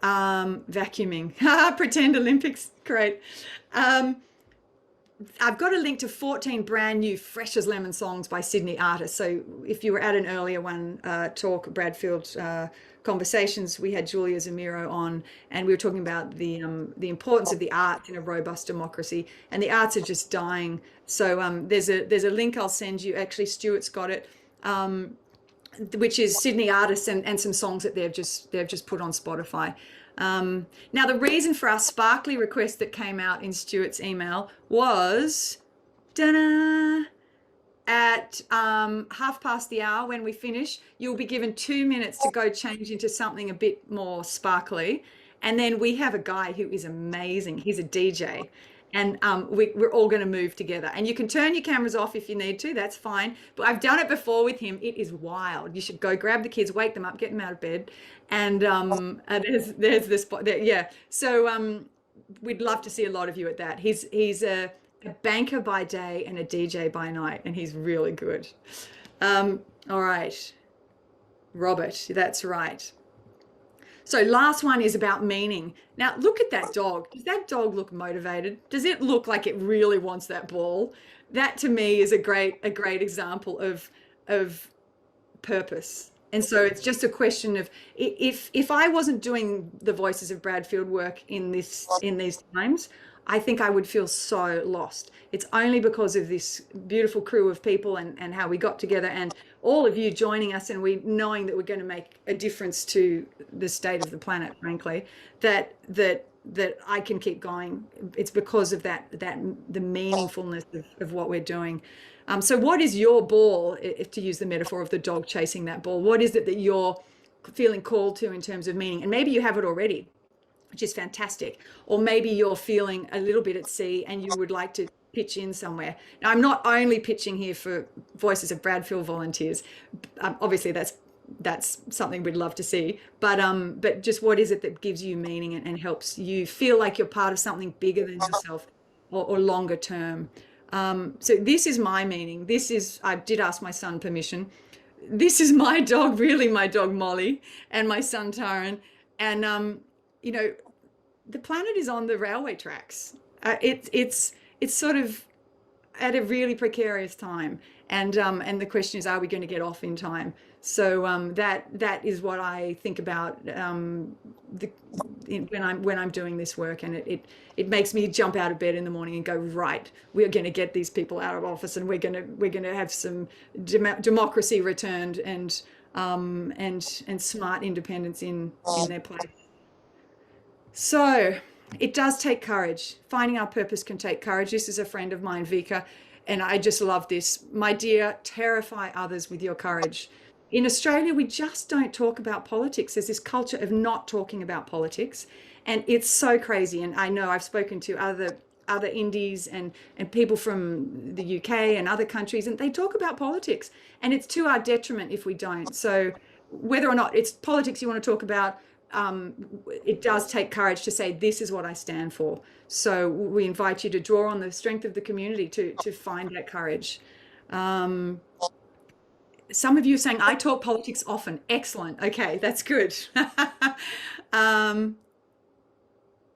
vacuuming, pretend Olympics, great. I've got a link to 14 brand new fresh as lemon songs by Sydney artists. So if you were at an earlier one talk, Bradfield Conversations, we had Julia Zamiro on, and we were talking about the importance of the arts in a robust democracy, and the arts are just dying. So there's a link I'll send you. Actually, Stuart's got it, which is Sydney artists and some songs that they've just put on Spotify. Now, the reason for our sparkly request that came out in Stuart's email was at 1:30 when we finish, you'll be given 2 minutes to go change into something a bit more sparkly. And then we have a guy who is amazing. He's a DJ. And we're all going to move together. And you can turn your cameras off if you need to. That's fine. But I've done it before with him. It is wild. You should go grab the kids, wake them up, get them out of bed. And there's the spot there. Yeah. So we'd love to see a lot of you at that. He's a banker by day and a DJ by night, and he's really good. All right. Robert, that's right. So last one is about meaning. Now look at that dog. Does that dog look motivated? Does it look like it really wants that ball? That to me is a great example of purpose. And so it's just a question of, if I wasn't doing the Voices of Bradfield work in these times, I think I would feel so lost. It's only because of this beautiful crew of people and how we got together, and all of you joining us, and we knowing that we're going to make a difference to the state of the planet, frankly, that I can keep going. It's because of the meaningfulness of what we're doing. So what is your ball, if to use the metaphor of the dog chasing that ball? What is it that you're feeling called to in terms of meaning? And maybe you have it already, which is fantastic. Or maybe you're feeling a little bit at sea and you would like to pitch in somewhere. Now, I'm not only pitching here for Voices of Bradfield volunteers. Obviously, that's something we'd love to see. But just what is it that gives you meaning and helps you feel like you're part of something bigger than yourself or longer term? So this is my meaning. I did ask my son permission. This is my dog, really my dog Molly, and my son Taran. And the planet is on the railway tracks. It's sort of at a really precarious time, and the question is, are we going to get off in time? So that is what I think about when I'm doing this work, and it makes me jump out of bed in the morning and go, right, we're going to get these people out of office, and we're going to have some democracy returned, and smart independence in their place. So it does take courage. Finding our purpose can take courage. This is a friend of mine, Vika, and I just love this. My dear, terrify others with your courage. In Australia, we just don't talk about politics. There's this culture of not talking about politics, and it's so crazy. And I know I've spoken to other indies and people from the UK and other countries, and they talk about politics, and it's to our detriment if we don't. So whether or not it's politics you want to talk about, it does take courage to say, this is what I stand for. So we invite you to draw on the strength of the community to find that courage. Some of you are saying, I talk politics often. Excellent. Okay, that's good.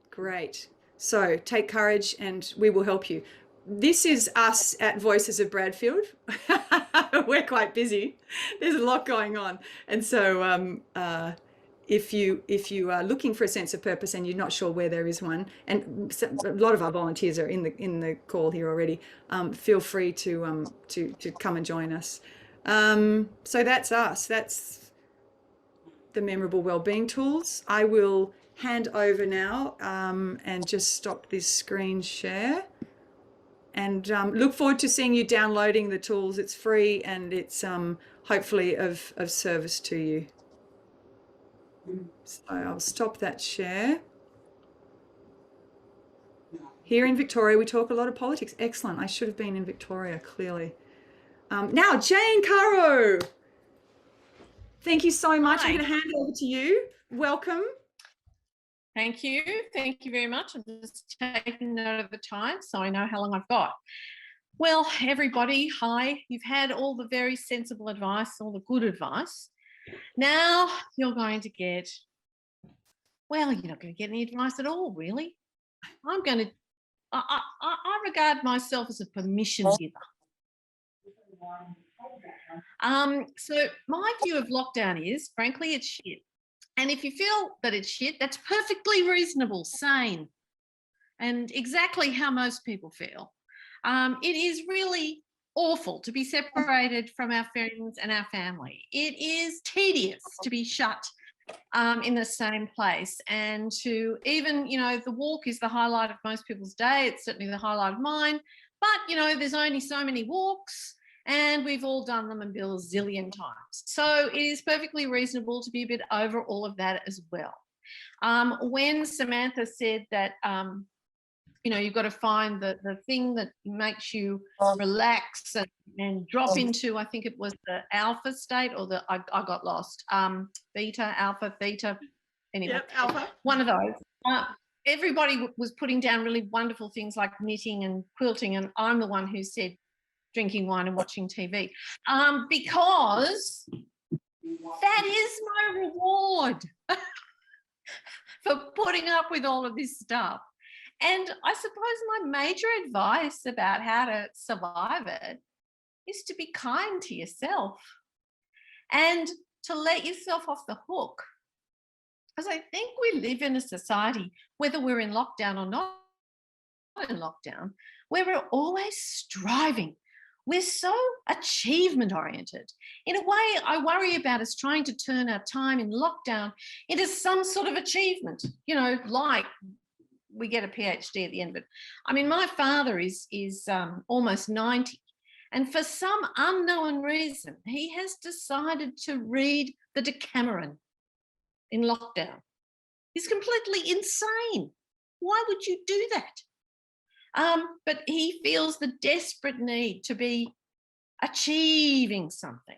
Great. So take courage and we will help you. This is us at Voices of Bradfield. We're quite busy. There's a lot going on. And so if you are looking for a sense of purpose and you're not sure where there is one, and a lot of our volunteers are in the call here already, feel free to come and join us. So that's us. That's the memorable wellbeing tools. I will hand over now and just stop this screen share, and look forward to seeing you downloading the tools. It's free and it's hopefully of service to you. So I'll stop that share. Here in Victoria, we talk a lot of politics. Excellent. I should have been in Victoria, clearly. Now, Jane Caro, thank you so much. Hi. I'm going to hand it over to you. Welcome. Thank you. Thank you very much. I'm just taking note of the time so I know how long I've got. Well, everybody, hi. You've had all the very sensible advice, all the good advice. Now you're going to get, well, you're not going to get any advice at all, really. I regard myself as a permission giver. So my view of lockdown is, frankly, it's shit. And if you feel that it's shit, that's perfectly reasonable, sane, and exactly how most people feel. It is really awful to be separated from our friends and our family. It is tedious to be shut in the same place, and to even, the walk is the highlight of most people's day. It's certainly the highlight of mine, but, there's only so many walks, and we've all done them a zillion times. So it is perfectly reasonable to be a bit over all of that as well. When Samantha said that, you've got to find the thing that makes you relax and drop into, I think it was the alpha state, or I got lost, beta, alpha, theta, anyway, Yep, alpha. One of those. Everybody was putting down really wonderful things like knitting and quilting, and I'm the one who said drinking wine and watching TV, because that is my reward for putting up with all of this stuff. And I suppose my major advice about how to survive it is to be kind to yourself and to let yourself off the hook. Because I think we live in a society, whether we're in lockdown or not in lockdown, where we're always striving. We're so achievement oriented. In a way, I worry about us trying to turn our time in lockdown into some sort of achievement, like we get a PhD at the end of it. I mean, my father is almost 90, and for some unknown reason, he has decided to read the Decameron in lockdown. He's completely insane. Why would you do that? But he feels the desperate need to be achieving something.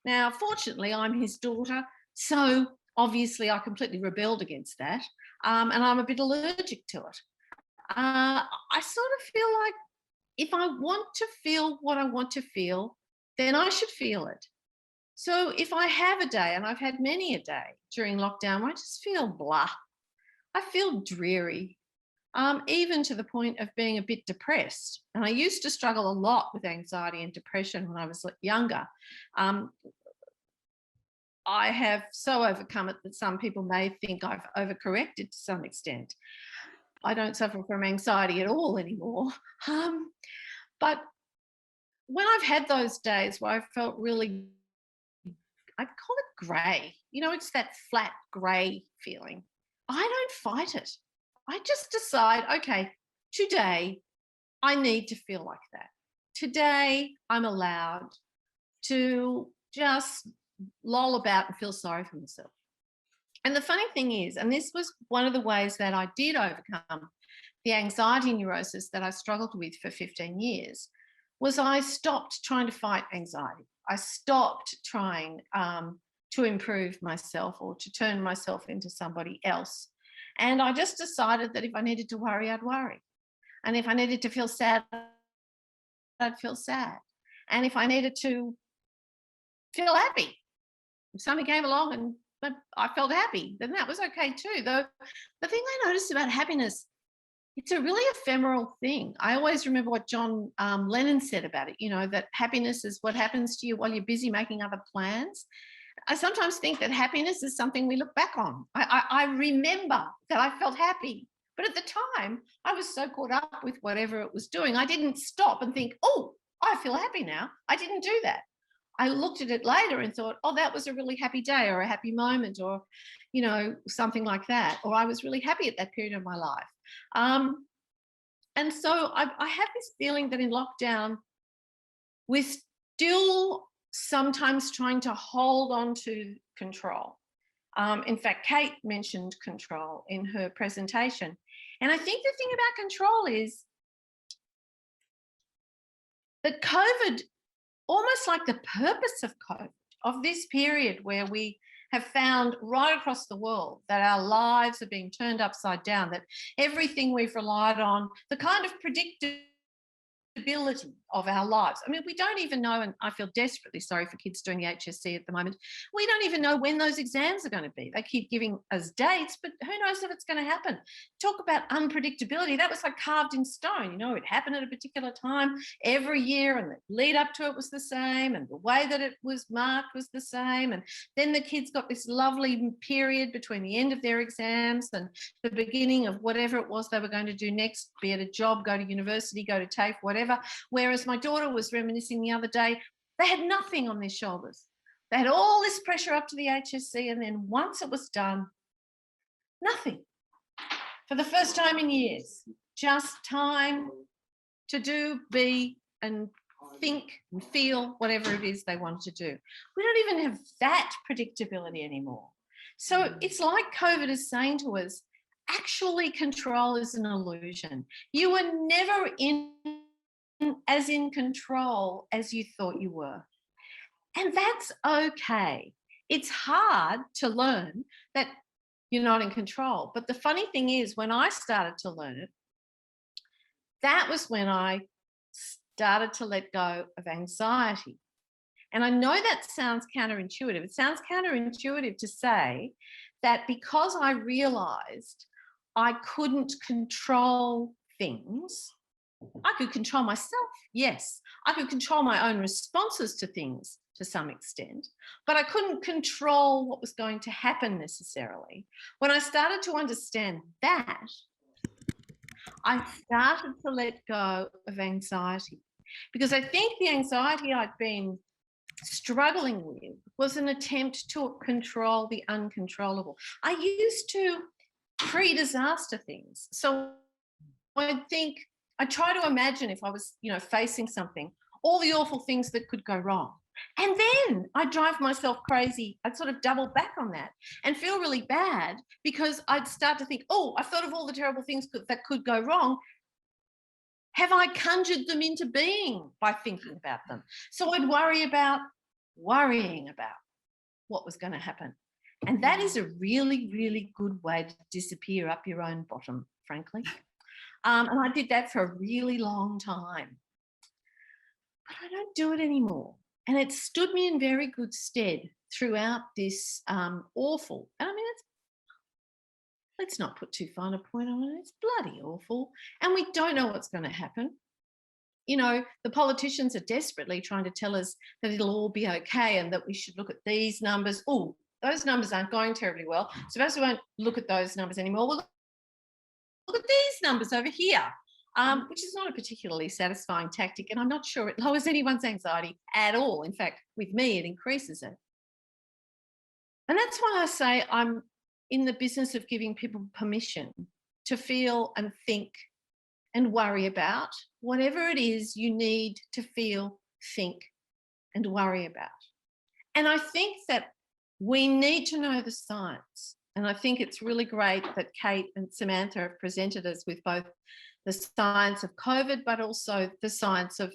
Now, fortunately, I'm his daughter, so obviously I completely rebelled against that, and I'm a bit allergic to it. I sort of feel like if I want to feel what I want to feel, then I should feel it. So if I have a day, and I've had many a day during lockdown, where I just feel blah, I feel dreary, even to the point of being a bit depressed. And I used to struggle a lot with anxiety and depression when I was younger. I have so overcome it that some people may think I've overcorrected to some extent. I don't suffer from anxiety at all anymore. But when I've had those days where I felt really, I'd call it grey, you know, it's that flat grey feeling. I don't fight it. I just decide, okay, today I need to feel like that. Today I'm allowed to just loll about and feel sorry for myself. And the funny thing is, and this was one of the ways that I did overcome the anxiety neurosis that I struggled with for 15 years, was I stopped trying to fight anxiety. I stopped trying to improve myself or to turn myself into somebody else. And I just decided that if I needed to worry, I'd worry. And if I needed to feel sad, I'd feel sad. And if I needed to feel happy, if somebody came along and I felt happy, then that was okay too. Though the thing I noticed about happiness, it's a really ephemeral thing. I always remember what John Lennon said about it, you know, that happiness is what happens to you while you're busy making other plans. I sometimes think that happiness is something we look back on. I remember that I felt happy, but at the time I was so caught up with whatever it was doing, I didn't stop and think, oh, I feel happy now. I didn't do that. I looked at it later and thought, oh, that was a really happy day or a happy moment or, you know, something like that. Or I was really happy at that period of my life. And so I have this feeling that in lockdown, we're still sometimes trying to hold on to control. In fact, Kate mentioned control in her presentation. And I think the thing about control is that COVID, almost like the purpose of COVID, of this period where we have found right across the world that our lives are being turned upside down, that everything we've relied on, the kind of predictability of our lives. I mean, we don't even know, and I feel desperately sorry for kids doing the HSC at the moment. We don't even know when those exams are going to be. They keep giving us dates, but who knows if it's going to happen. Talk about unpredictability. That was like carved in stone. You know, it happened at a particular time every year, and the lead up to it was the same, and the way that it was marked was the same. And then the kids got this lovely period between the end of their exams and the beginning of whatever it was they were going to do next, be it a job, go to university, go to TAFE, whatever. Whereas my daughter was reminiscing the other day, they had nothing on their shoulders. They had all this pressure up to the HSC, and then once it was done, nothing. For the first time in years, just time to do, be, and think and feel whatever it is they wanted to do. We don't even have that predictability anymore. So it's like COVID is saying to us, actually control is an illusion. You were never as in control as you thought you were. And that's okay. It's hard to learn that you're not in control. But the funny thing is, when I started to learn it, that was when I started to let go of anxiety. And I know that sounds counterintuitive. It sounds counterintuitive to say that because I realized I couldn't control things, I could control myself, yes. I could control my own responses to things to some extent, but I couldn't control what was going to happen necessarily. When I started to understand that, I started to let go of anxiety, because I think the anxiety I'd been struggling with was an attempt to control the uncontrollable. I used to pre-disaster things. So I'd think, I try to imagine if I was, you know, facing something, all the awful things that could go wrong. And then I'd drive myself crazy. I'd sort of double back on that and feel really bad, because I'd start to think, oh, I've thought of all the terrible things that could go wrong. Have I conjured them into being by thinking about them? So I'd worry about worrying about what was going to happen. And that is a really, really good way to disappear up your own bottom, frankly. And I did that for a really long time. But I don't do it anymore. And it stood me in very good stead throughout this awful, and I mean, let's not put too fine a point on it. It's bloody awful. And we don't know what's going to happen. You know, the politicians are desperately trying to tell us that it'll all be okay and that we should look at these numbers. Oh, those numbers aren't going terribly well. So perhaps we won't look at those numbers anymore. We'll look at these numbers over here, which is not a particularly satisfying tactic. And I'm not sure it lowers anyone's anxiety at all. In fact, with me, it increases it. And that's why I say I'm in the business of giving people permission to feel and think and worry about whatever it is you need to feel, think, and worry about. And I think that we need to know the science. And I think it's really great that Kate and Samantha have presented us with both the science of COVID, but also the science of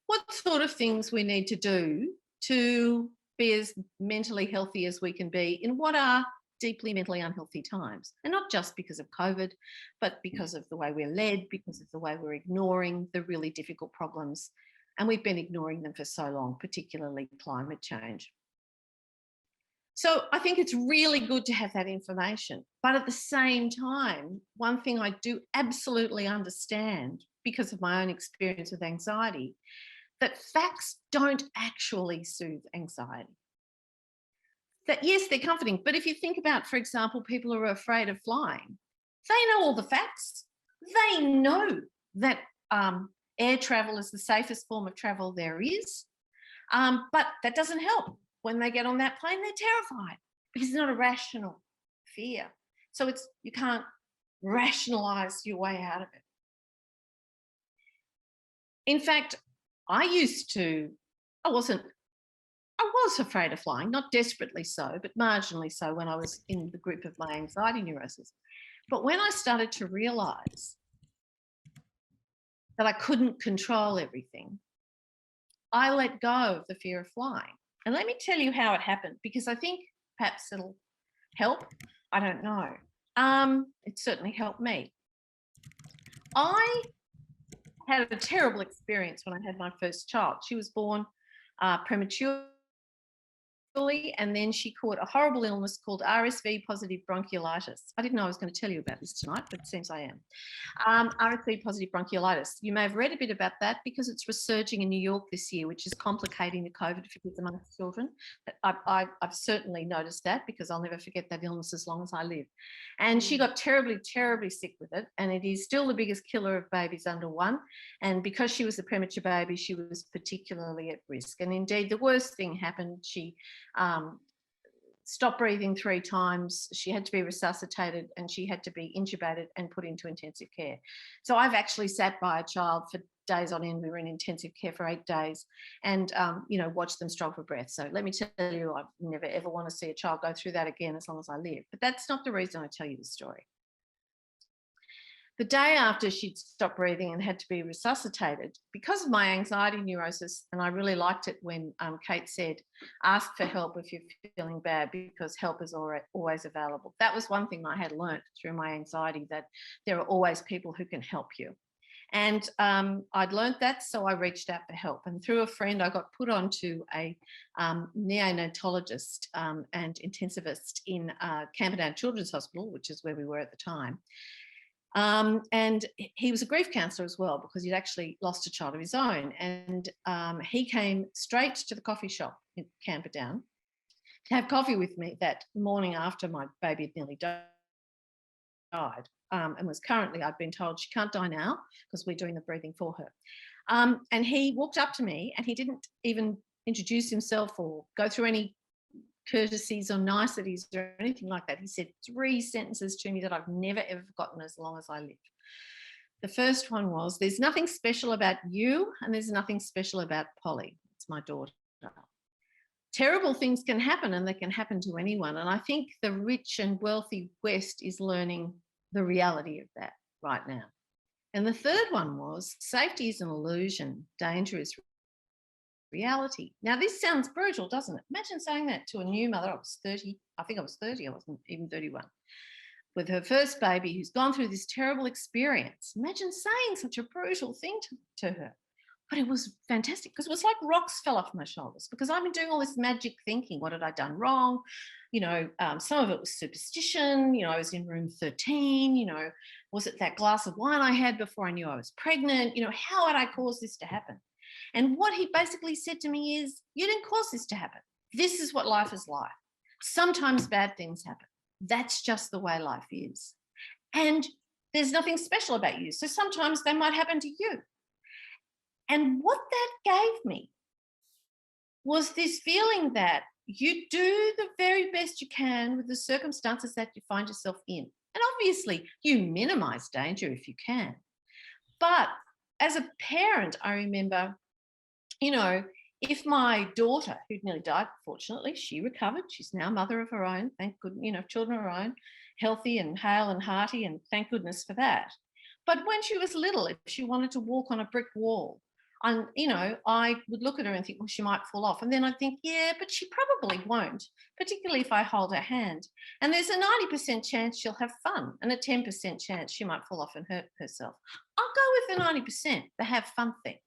what sort of things we need to do to be as mentally healthy as we can be in what are deeply mentally unhealthy times. And not just because of COVID, but because of the way we're led, because of the way we're ignoring the really difficult problems. And we've been ignoring them for so long, particularly climate change. So I think it's really good to have that information. But at the same time, one thing I do absolutely understand because of my own experience with anxiety, that facts don't actually soothe anxiety. That yes, they're comforting, but if you think about, for example, people who are afraid of flying, they know all the facts. They know that air travel is the safest form of travel there is, but that doesn't help. When they get on that plane, they're terrified because it's not a rational fear. So you can't rationalize your way out of it. In fact, I was afraid of flying, not desperately so, but marginally so when I was in the group of my anxiety neurosis. But when I started to realise that I couldn't control everything, I let go of the fear of flying. And let me tell you how it happened, because I think perhaps it'll help. I don't know. It certainly helped me. I had a terrible experience when I had my first child. She was born prematurely, and then she caught a horrible illness called RSV positive bronchiolitis. I didn't know I was going to tell you about this tonight, but it seems I am. RSV positive bronchiolitis. You may have read a bit about that because it's resurging in New York this year, which is complicating the COVID figures amongst children. I've certainly noticed that because I'll never forget that illness as long as I live. And she got terribly, terribly sick with it. And it is still the biggest killer of babies under 1. And because she was a premature baby, she was particularly at risk. And indeed, the worst thing happened. She stopped breathing 3 times. She had to be resuscitated and she had to be intubated and put into intensive care. So I've actually sat by a child for days on end. We were in intensive care for 8 days and, watched them struggle for breath. So let me tell you, I never ever want to see a child go through that again as long as I live. But that's not the reason I tell you the story. The day after she'd stopped breathing and had to be resuscitated, because of my anxiety neurosis, and I really liked it when Kate said, ask for help if you're feeling bad because help is always available. That was one thing I had learnt through my anxiety, that there are always people who can help you. And I'd learnt that, so I reached out for help. And through a friend, I got put onto a neonatologist and intensivist in Camperdown Children's Hospital, which is where we were at the time. And he was a grief counsellor as well because he'd actually lost a child of his own. And he came straight to the coffee shop in Camperdown to have coffee with me that morning after my baby had nearly died. And was currently, I've been told she can't die now because we're doing the breathing for her. And he walked up to me and he didn't even introduce himself or go through any courtesies or niceties or anything like that. He said 3 sentences to me that I've never ever forgotten as long as I live. The first one was, there's nothing special about you and there's nothing special about Polly. It's my daughter. Terrible things can happen and they can happen to anyone. And I think the rich and wealthy West is learning the reality of that right now. And the third one was, safety is an illusion, danger is reality. Now, this sounds brutal, doesn't it? Imagine saying that to a new mother. I was 30, I wasn't even 31, with her first baby who's gone through this terrible experience. Imagine saying such a brutal thing to her. But it was fantastic because it was like rocks fell off my shoulders, because I've been doing all this magic thinking. What had I done wrong? Some of it was superstition. I was in room 13. Was it that glass of wine I had before I knew I was pregnant? How had I caused this to happen? And what he basically said to me is, you didn't cause this to happen. This is what life is like. Sometimes bad things happen. That's just the way life is. And there's nothing special about you. So sometimes they might happen to you. And what that gave me was this feeling that you do the very best you can with the circumstances that you find yourself in. And obviously, you minimize danger if you can. But as a parent, I remember, if my daughter, who'd nearly died, fortunately, she recovered. She's now a mother of her own, thank goodness, children of her own, healthy and hale and hearty, and thank goodness for that. But when she was little, if she wanted to walk on a brick wall, and, I would look at her and think, well, she might fall off. And then I'd think, yeah, but she probably won't, particularly if I hold her hand. And there's a 90% chance she'll have fun and a 10% chance she might fall off and hurt herself. I'll go with the 90%, the have fun thing,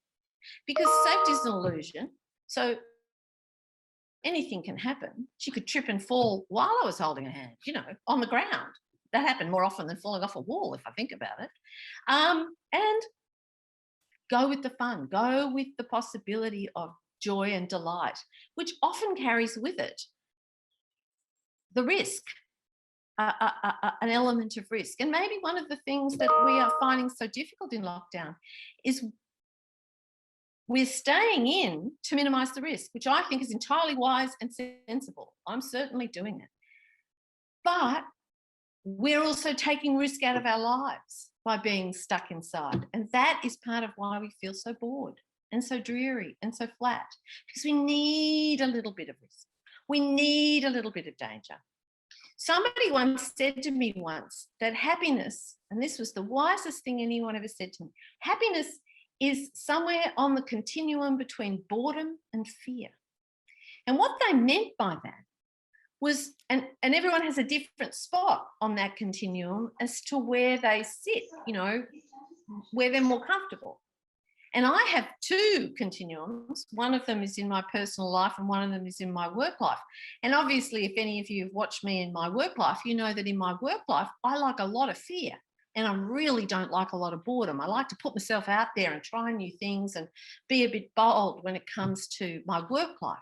because safety is an illusion. So anything can happen. She could trip and fall while I was holding her hand, on the ground. That happened more often than falling off a wall, if I think about it. And go with the fun, go with the possibility of joy and delight, which often carries with it the risk, an element of risk. And maybe one of the things that we are finding so difficult in lockdown is we're staying in to minimise the risk, which I think is entirely wise and sensible. I'm certainly doing it. But we're also taking risk out of our lives by being stuck inside. And that is part of why we feel so bored and so dreary and so flat, because we need a little bit of risk. We need a little bit of danger. Somebody once said to me that happiness, and this was the wisest thing anyone ever said to me, happiness is somewhere on the continuum between boredom and fear. And what they meant by that was, and everyone has a different spot on that continuum as to where they sit, where they're more comfortable. And I have two continuums. One of them is in my personal life and one of them is in my work life. And obviously, if any of you have watched me in my work life, you know that in my work life, I like a lot of fear and I really don't like a lot of boredom. I like to put myself out there and try new things and be a bit bold when it comes to my work life.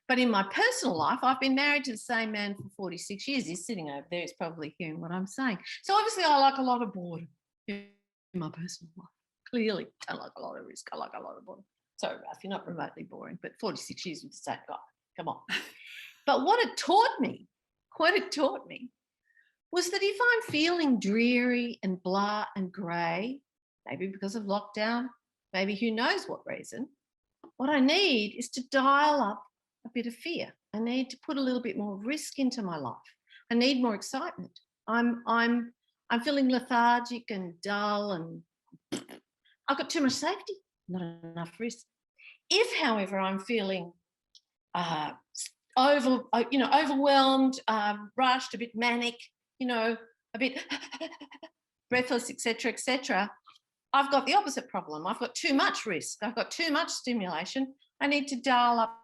But in my personal life, I've been married to the same man for 46 years. He's sitting over there. He's probably hearing what I'm saying. So obviously I like a lot of boredom in my personal life. Clearly, I like a lot of risk. I like a lot of boredom. Sorry, Ralph, you're not remotely boring, but 46 years with the same guy. Come on. But what it taught me was that if I'm feeling dreary and blah and grey, maybe because of lockdown, maybe who knows what reason, what I need is to dial up a bit of fear. I need to put a little bit more risk into my life. I need more excitement. I'm feeling lethargic and dull, and I've got too much safety, not enough risk. If, however, I'm feeling overwhelmed, rushed, a bit manic, a bit breathless, etc., I've got the opposite problem. I've got too much risk. I've got too much stimulation. I need to dial up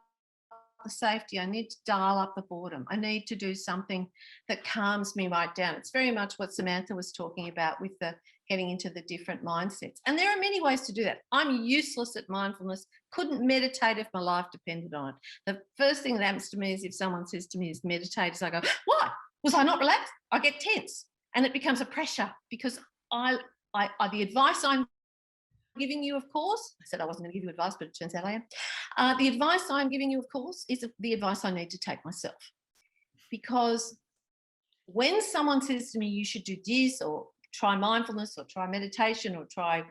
the safety. I need to dial up the boredom. I need to do something that calms me right down. It's very much what Samantha was talking about with the getting into the different mindsets. And there are many ways to do that. I'm useless at mindfulness, couldn't meditate if my life depended on it. The first thing that happens to me is if someone says to me, is meditate, is I go, what? Was I not relaxed? I get tense and it becomes a pressure because the advice I'm giving you, of course, I said I wasn't going to give you advice, but it turns out I am. The advice I'm giving you, of course, is the advice I need to take myself. Because when someone says to me, you should do this or try mindfulness or try meditation or try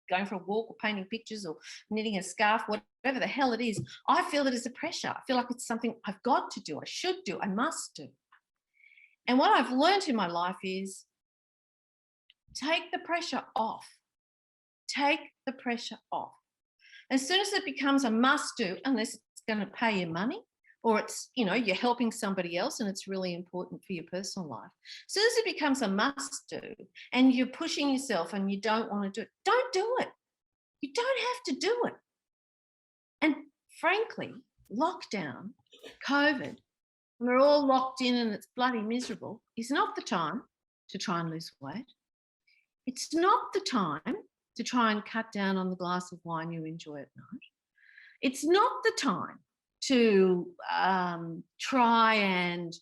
going for a walk or painting pictures or knitting a scarf, whatever the hell it is, I feel it as a pressure. I feel like it's something I've got to do, I should do, I must do. And what I've learned in my life is take the pressure off. Take the pressure off. As soon as it becomes a must do, unless it's going to pay you money or it's, you're helping somebody else and it's really important for your personal life. As soon as it becomes a must do and you're pushing yourself and you don't want to do it, don't do it. You don't have to do it. And frankly, lockdown, COVID, when we're all locked in and it's bloody miserable, is not the time to try and lose weight. It's not the time to try and cut down on the glass of wine you enjoy at night. It's not the time to try and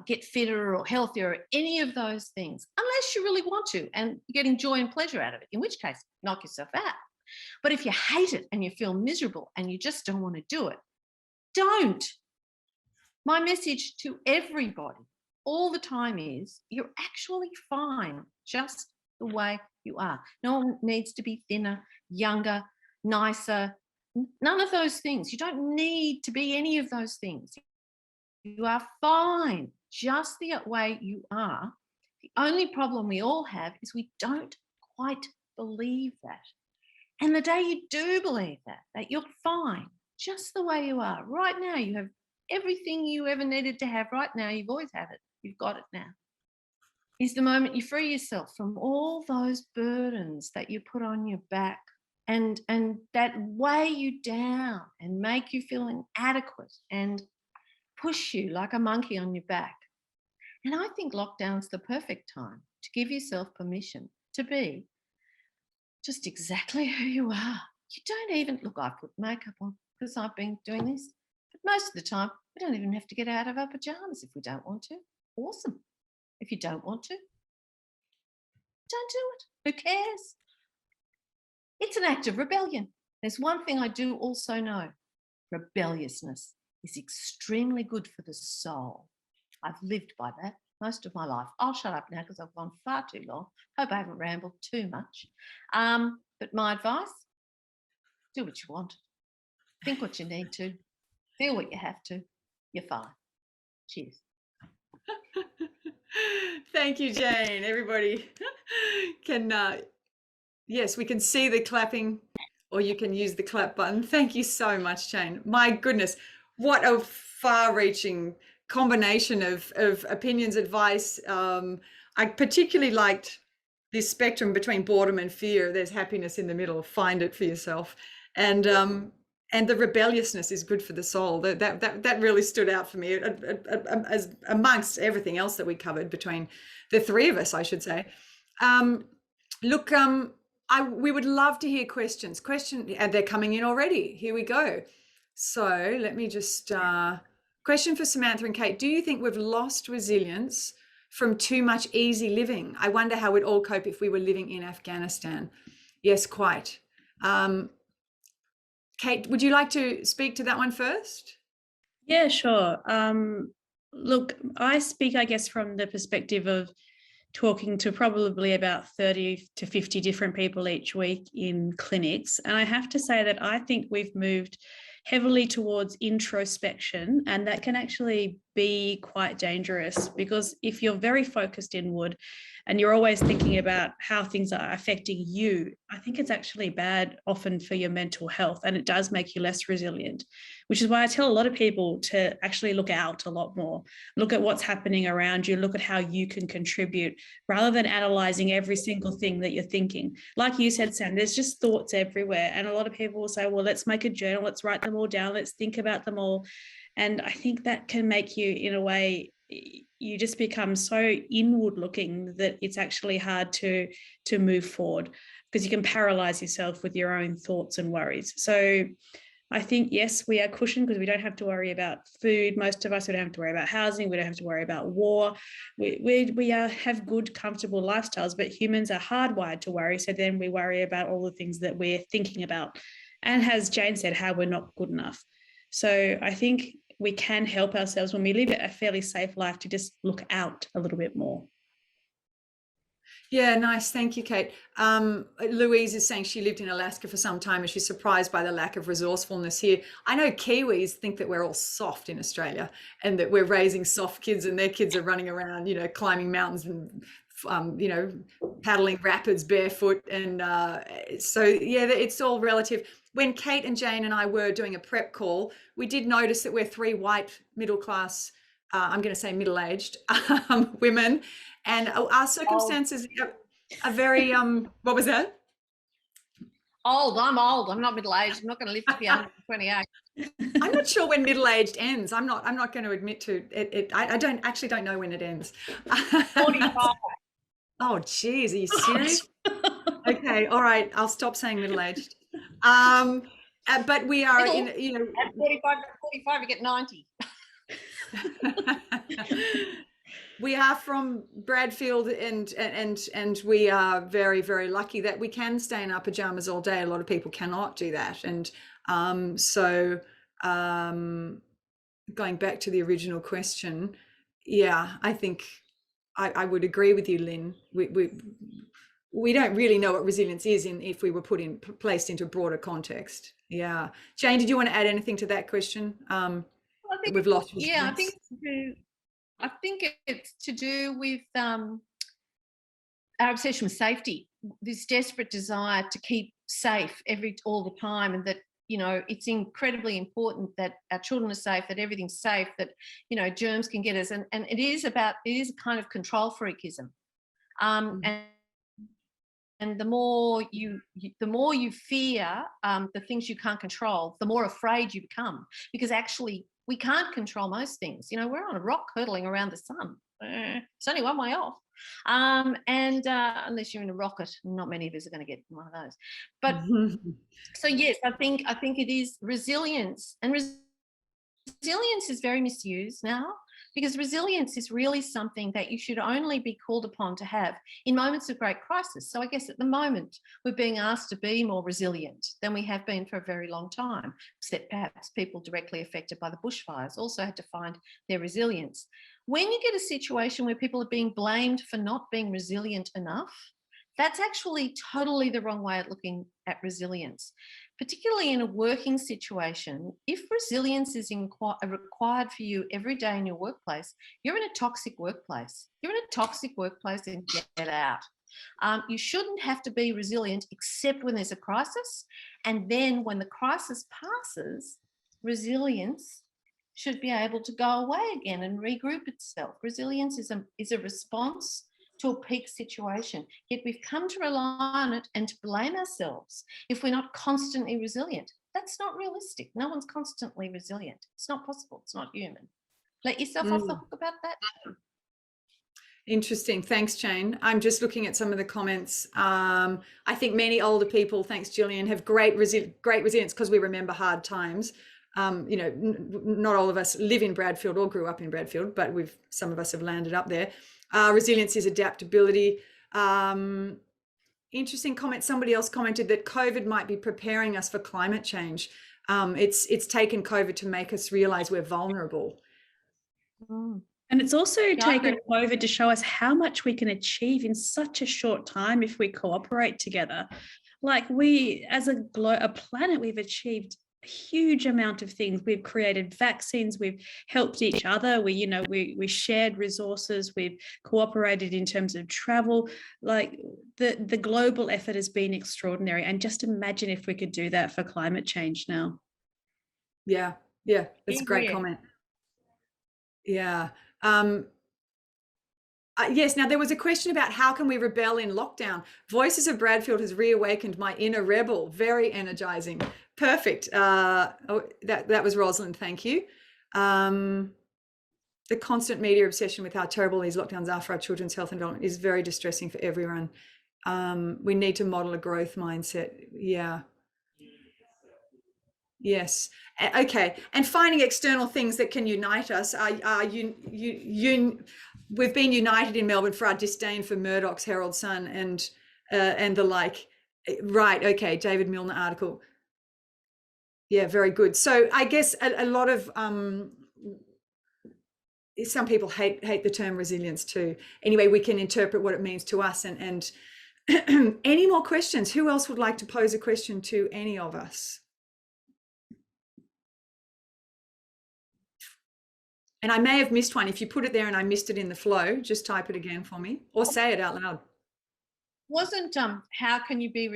get fitter or healthier or any of those things, unless you really want to and you're getting joy and pleasure out of it, in which case, knock yourself out. But if you hate it and you feel miserable and you just don't want to do it, don't. My message to everybody all the time is you're actually fine just the way you are. No one needs to be thinner, younger, nicer, none of those things. You don't need to be any of those things. You are fine just the way you are. The only problem we all have is we don't quite believe that. And the day you do believe that you're fine just the way you are right now, you have everything you ever needed to have right now. You've always had it. You've got it now. Is the moment you free yourself from all those burdens that you put on your back and that weigh you down and make you feel inadequate and push you like a monkey on your back. And I think lockdown's the perfect time to give yourself permission to be just exactly who you are. You don't even, look, I put makeup on because I've been doing this, but most of the time we don't even have to get out of our pajamas if we don't want to. Awesome. If you don't want to, don't do it. Who cares? It's an act of rebellion. There's one thing I do also know. Rebelliousness is extremely good for the soul. I've lived by that most of my life. I'll shut up now because I've gone far too long. Hope I haven't rambled too much. But my advice, do what you want. Think what you need to. Feel what you have to. You're fine. Cheers. Thank you, Jane. Everybody can, yes, we can see the clapping, or you can use the clap button. Thank you so much, Jane. My goodness, what a far-reaching combination of opinions, advice. I particularly liked this spectrum between boredom and fear. There's happiness in the middle. Find it for yourself. And the rebelliousness is good for the soul. That really stood out for me, as amongst everything else that we covered between the three of us, I should say. Look, we would love to hear questions. And they're coming in already. Here we go. So let me just, question for Samantha and Kate. Do you think we've lost resilience from too much easy living? I wonder how we'd all cope if we were living in Afghanistan. Yes, quite. Kate, would you like to speak to that one first? Yeah, sure. Look, I speak, I guess, from the perspective of talking to probably about 30 to 50 different people each week in clinics. And I have to say that I think we've moved heavily towards introspection, and that can actually be quite dangerous, because if you're very focused inward and you're always thinking about how things are affecting you, I think it's actually bad often for your mental health, and it does make you less resilient, which is why I tell a lot of people to actually look out a lot more, look at what's happening around you, look at how you can contribute, rather than analysing every single thing that you're thinking. Like you said, Sam, there's just thoughts everywhere, and a lot of people will say, well, let's make a journal, let's write them all down, let's think about them all. And I think that can make you, in a way, you just become so inward looking that it's actually hard to move forward, because you can paralyze yourself with your own thoughts and worries. So I think, yes, we are cushioned because we don't have to worry about food. Most of us, we don't have to worry about housing. We don't have to worry about war. We have good, comfortable lifestyles, but humans are hardwired to worry. So then we worry about all the things that we're thinking about. And as Jane said, how we're not good enough. So I think we can help ourselves when we live a fairly safe life to just look out a little bit more. Yeah, nice. Thank you, Kate. Louise is saying she lived in Alaska for some time and she's surprised by the lack of resourcefulness here. I know Kiwis think that we're all soft in Australia and that we're raising soft kids, and their kids are running around, climbing mountains and, paddling rapids barefoot. And so, yeah, it's all relative. When Kate and Jane and I were doing a prep call, we did notice that we're three white middle-class, I'm going to say middle-aged women, and our circumstances are very, what was that? Old. I'm old. I'm not middle-aged. I'm not going to live to be 128. I'm not sure when middle-aged ends. I'm not going to admit to it. I don't know when it ends. 45. Oh, geez, are you serious? Okay, all right. I'll stop saying middle-aged. But we are Middle. in, you know. At 45, you get 90. We are from Bradfield, and we are very, very lucky that we can stay in our pajamas all day. A lot of people cannot do that, and going back to the original question, yeah, I think I would agree with you, Lynn. We don't really know what resilience is if we were placed into a broader context. Yeah, Jane, did you want to add anything to that question? We've lost. Yeah, I think it's to do with our obsession with safety, this desperate desire to keep safe all the time, and that, you know, it's incredibly important that our children are safe, that everything's safe, that, you know, germs can get us, and it is a kind of control freakism, and the more you fear the things you can't control, the more afraid you become, because actually we can't control most things. You know, we're on a rock hurtling around the sun. It's only one way off. Unless you're in a rocket, not many of us are going to get one of those. But so yes, I think it is resilience, and resilience is very misused now, because resilience is really something that you should only be called upon to have in moments of great crisis. So I guess at the moment we're being asked to be more resilient than we have been for a very long time, except perhaps people directly affected by the bushfires also had to find their resilience. When you get a situation where people are being blamed for not being resilient enough, that's actually totally the wrong way of looking at resilience, particularly in a working situation. If resilience is required for you every day in your workplace, you're in a toxic workplace. You're in a toxic workplace, and get out. You shouldn't have to be resilient except when there's a crisis. And then when the crisis passes, resilience should be able to go away again and regroup itself. Resilience is a response to a peak situation, yet we've come to rely on it and to blame ourselves if we're not constantly resilient. That's not realistic. No one's constantly resilient. It's not possible. It's not human. Let yourself off the hook about that. Interesting. Thanks, Jane. I'm just looking at some of the comments. I think many older people, thanks, Gillian, have great resilience because we remember hard times. You know, not all of us live in Bradfield or grew up in Bradfield, but some of us have landed up there. Resilience is adaptability. Interesting comment. Somebody else commented that COVID might be preparing us for climate change. It's taken COVID to make us realize we're vulnerable. And it's also taken COVID to show us how much we can achieve in such a short time if we cooperate together. Like we, as a planet, we've achieved a huge amount of things. We've created vaccines, we've helped each other, we shared resources, we've cooperated in terms of travel. Like the global effort has been extraordinary. And just imagine if we could do that for climate change now. Yeah, that's a great comment. Yeah. Yes, now there was a question about how can we rebel in lockdown. Voices of Bradfield has reawakened my inner rebel. Very energizing. Perfect. That was Rosalind, thank you. The constant media obsession with how terrible these lockdowns are for our children's health and development is very distressing for everyone. We need to model a growth mindset. Yeah. Yes. Okay. And finding external things that can unite us. We've been united in Melbourne for our disdain for Murdoch's Herald Sun and the like. Right. Okay. David Milner article. Yeah. Very good. So I guess a lot of some people hate the term resilience too. Anyway, we can interpret what it means to us. And any more questions? Who else would like to pose a question to any of us? And I may have missed one. If you put it there and I missed it in the flow, just type it again for me or say it out loud. Wasn't how can you be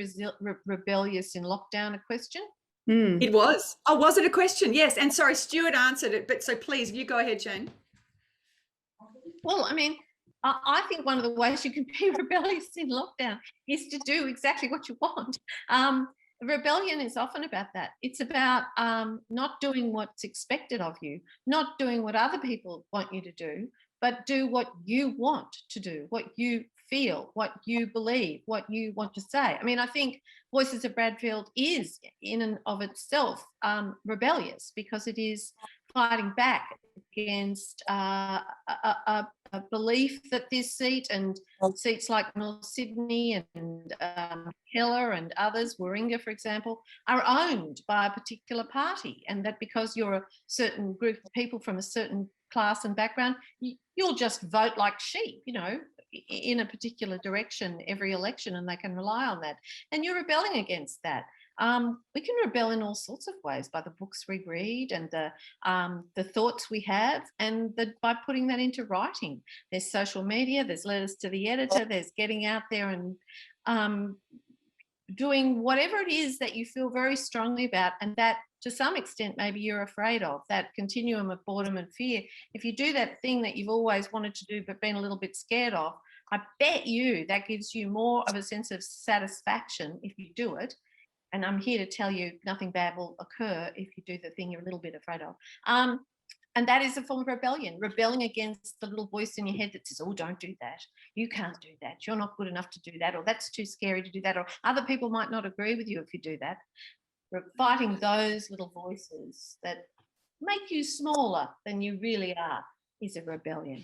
rebellious in lockdown a question? It was. Oh, was it a question? Yes. And sorry, Stuart answered it. But so please, you go ahead, Jane. Well, I mean, I think one of the ways you can be rebellious in lockdown is to do exactly what you want. rebellion is often about that. It's about not doing what's expected of you, not doing what other people want you to do, but do what you want to do, what you feel, what you believe, what you want to say. I mean, I think Voices of Bradfield is in and of itself rebellious, because it is fighting back against a belief that this seat and seats like North Sydney and Keller and others, Warringah, for example, are owned by a particular party, and that because you're a certain group of people from a certain class and background, you'll just vote like sheep, you know, in a particular direction every election, and they can rely on that. And you're rebelling against that. We can rebel in all sorts of ways, by the books we read and the thoughts we have, and by putting that into writing. There's social media, there's letters to the editor, there's getting out there and doing whatever it is that you feel very strongly about, and that to some extent maybe you're afraid of, that continuum of boredom and fear. If you do that thing that you've always wanted to do but been a little bit scared of, I bet you that gives you more of a sense of satisfaction if you do it. And I'm here to tell you nothing bad will occur if you do the thing you're a little bit afraid of. And that is a form of rebellion, rebelling against the little voice in your head that says, oh, don't do that. You can't do that. You're not good enough to do that, or that's too scary to do that, or other people might not agree with you if you do that. Fighting those little voices that make you smaller than you really are is a rebellion.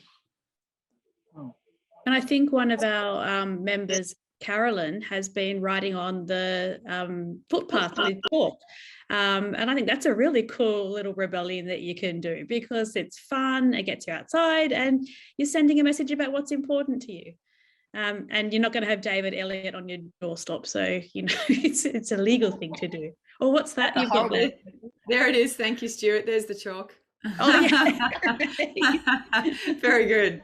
And I think one of our members, Carolyn, has been writing on the footpath with talk. And I think that's a really cool little rebellion that you can do, because it's fun, it gets you outside, and you're sending a message about what's important to you. And you're not going to have David Elliott on your doorstep, so you know it's a legal thing to do. Or what's that you've got there? There it is. Thank you, Stuart. There's the chalk. Oh yeah. Very good.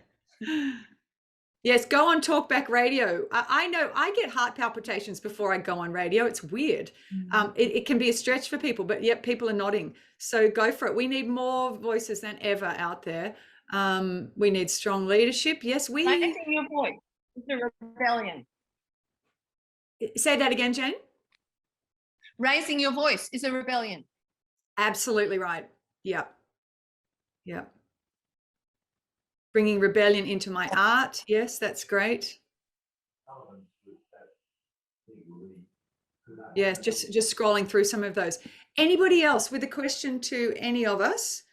Yes, go on Talkback Radio. I know I get heart palpitations before I go on radio. It's weird. It can be a stretch for people, but yep, people are nodding. So go for it. We need more voices than ever out there. We need strong leadership. Yes, Raising your voice is a rebellion. Say that again, Jane. Raising your voice is a rebellion. Absolutely right. Yep. Yep. Bringing rebellion into my art. Yes, that's great. Yes, just scrolling through some of those. Anybody else with a question to any of us?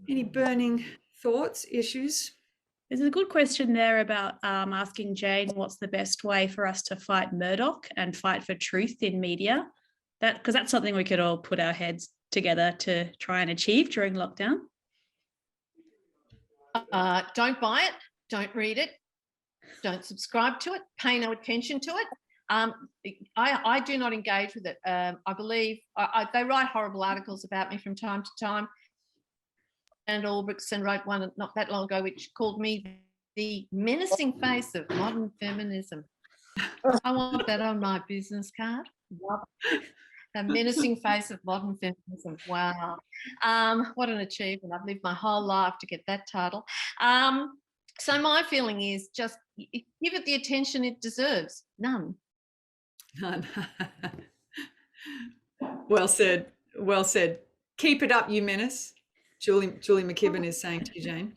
Any burning thoughts, issues? There's a good question there about asking Jane what's the best way for us to fight Murdoch and fight for truth in media. Because that's something we could all put our heads together to try and achieve during lockdown. Don't buy it, don't read it, don't subscribe to it, pay no attention to it. I do not engage with it. I believe they write horrible articles about me from time to time. And Albrechtsen wrote one not that long ago which called me the menacing face of modern feminism. I want that on my business card. The menacing face of modern feminism. Wow. What an achievement. I've lived my whole life to get that title. So my feeling is just give it the attention it deserves. None. None. Well said. Well said. Keep it up, you menace. Julie McKibben is saying to you, Jane.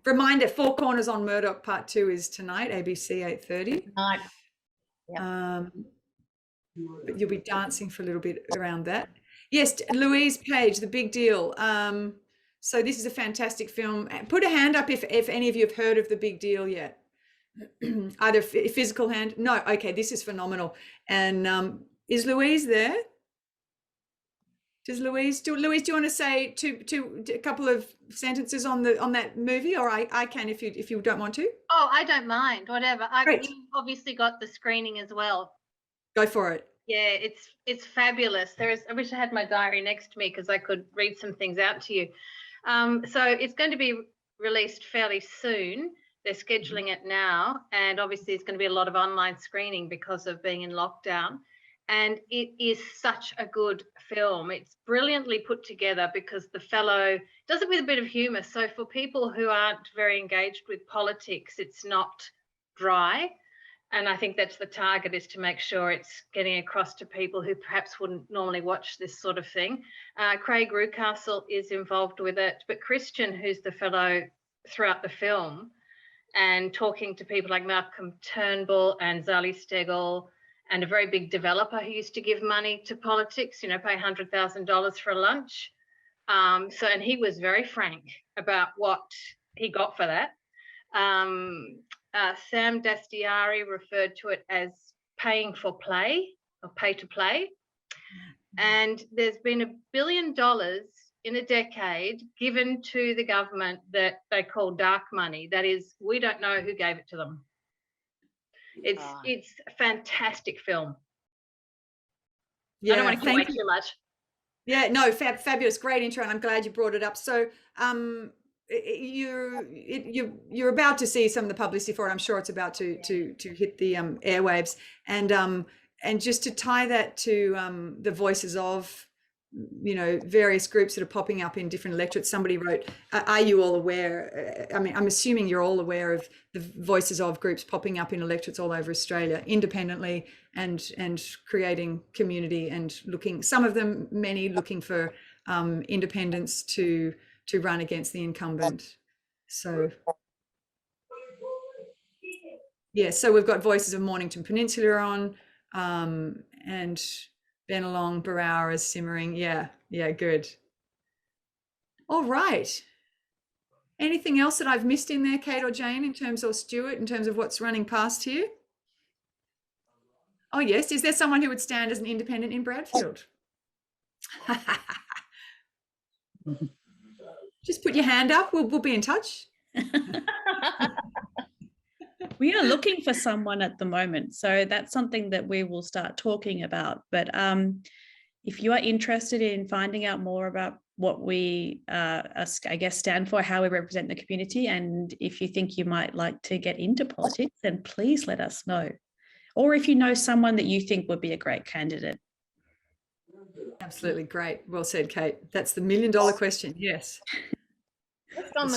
Reminder, Four Corners on Murdoch Part 2 is tonight, ABC 8:30. Tonight. Yep. But you'll be dancing for a little bit around that. Yes, Louise Page, The Big Deal. So this is a fantastic film. Put a hand up if any of you have heard of The Big Deal yet. Either physical hand. No, okay, this is phenomenal. And is Louise there? Does Louise do you want to say a couple of sentences on that movie, or I can if you don't want to? Oh, I don't mind. Whatever. Great. You've obviously got the screening as well. Go for it. Yeah, it's fabulous. I wish I had my diary next to me because I could read some things out to you. So it's going to be released fairly soon. They're scheduling it now, and obviously it's going to be a lot of online screening because of being in lockdown. And it is such a good film. It's brilliantly put together because the fellow does it with a bit of humour. So for people who aren't very engaged with politics, it's not dry. And I think that's the target, is to make sure it's getting across to people who perhaps wouldn't normally watch this sort of thing. Craig Rucastle is involved with it, but Christian, who's the fellow throughout the film, and talking to people like Malcolm Turnbull and Zali Steggall, and a very big developer who used to give money to politics, you know, pay $100,000 for a lunch. And he was very frank about what he got for that. Sam Dastiari referred to it as paying for play, or pay to play. And there's been $1 billion in a decade given to the government that they call dark money. That is, we don't know who gave it to them. It's a fantastic film. Yeah, I don't want to give away too much. Yeah, no, fabulous, great intro, and I'm glad you brought it up. So, you're about to see some of the publicity for it. I'm sure it's about to hit the airwaves, and just to tie that to the voices of, you know, various groups that are popping up in different electorates. Somebody wrote, are you all aware? I mean, I'm assuming you're all aware of the voices of groups popping up in electorates all over Australia independently and creating community, and looking, some of them, many looking for independents to run against the incumbent. So yeah, so we've got Voices of Mornington Peninsula on, and Bennelong, Barrow is simmering. Yeah, good. All right. Anything else that I've missed in there, Kate or Jane, in terms, or Stuart, in terms of what's running past here? Oh yes, is there someone who would stand as an independent in Bradfield? Just put your hand up, we'll be in touch. We are looking for someone at the moment, so that's something that we will start talking about. But if you are interested in finding out more about what we, I guess, stand for, how we represent the community, and if you think you might like to get into politics, then please let us know. Or if you know someone that you think would be a great candidate. Absolutely, great. Well said, Kate. That's the $1 million question. Yes. Just on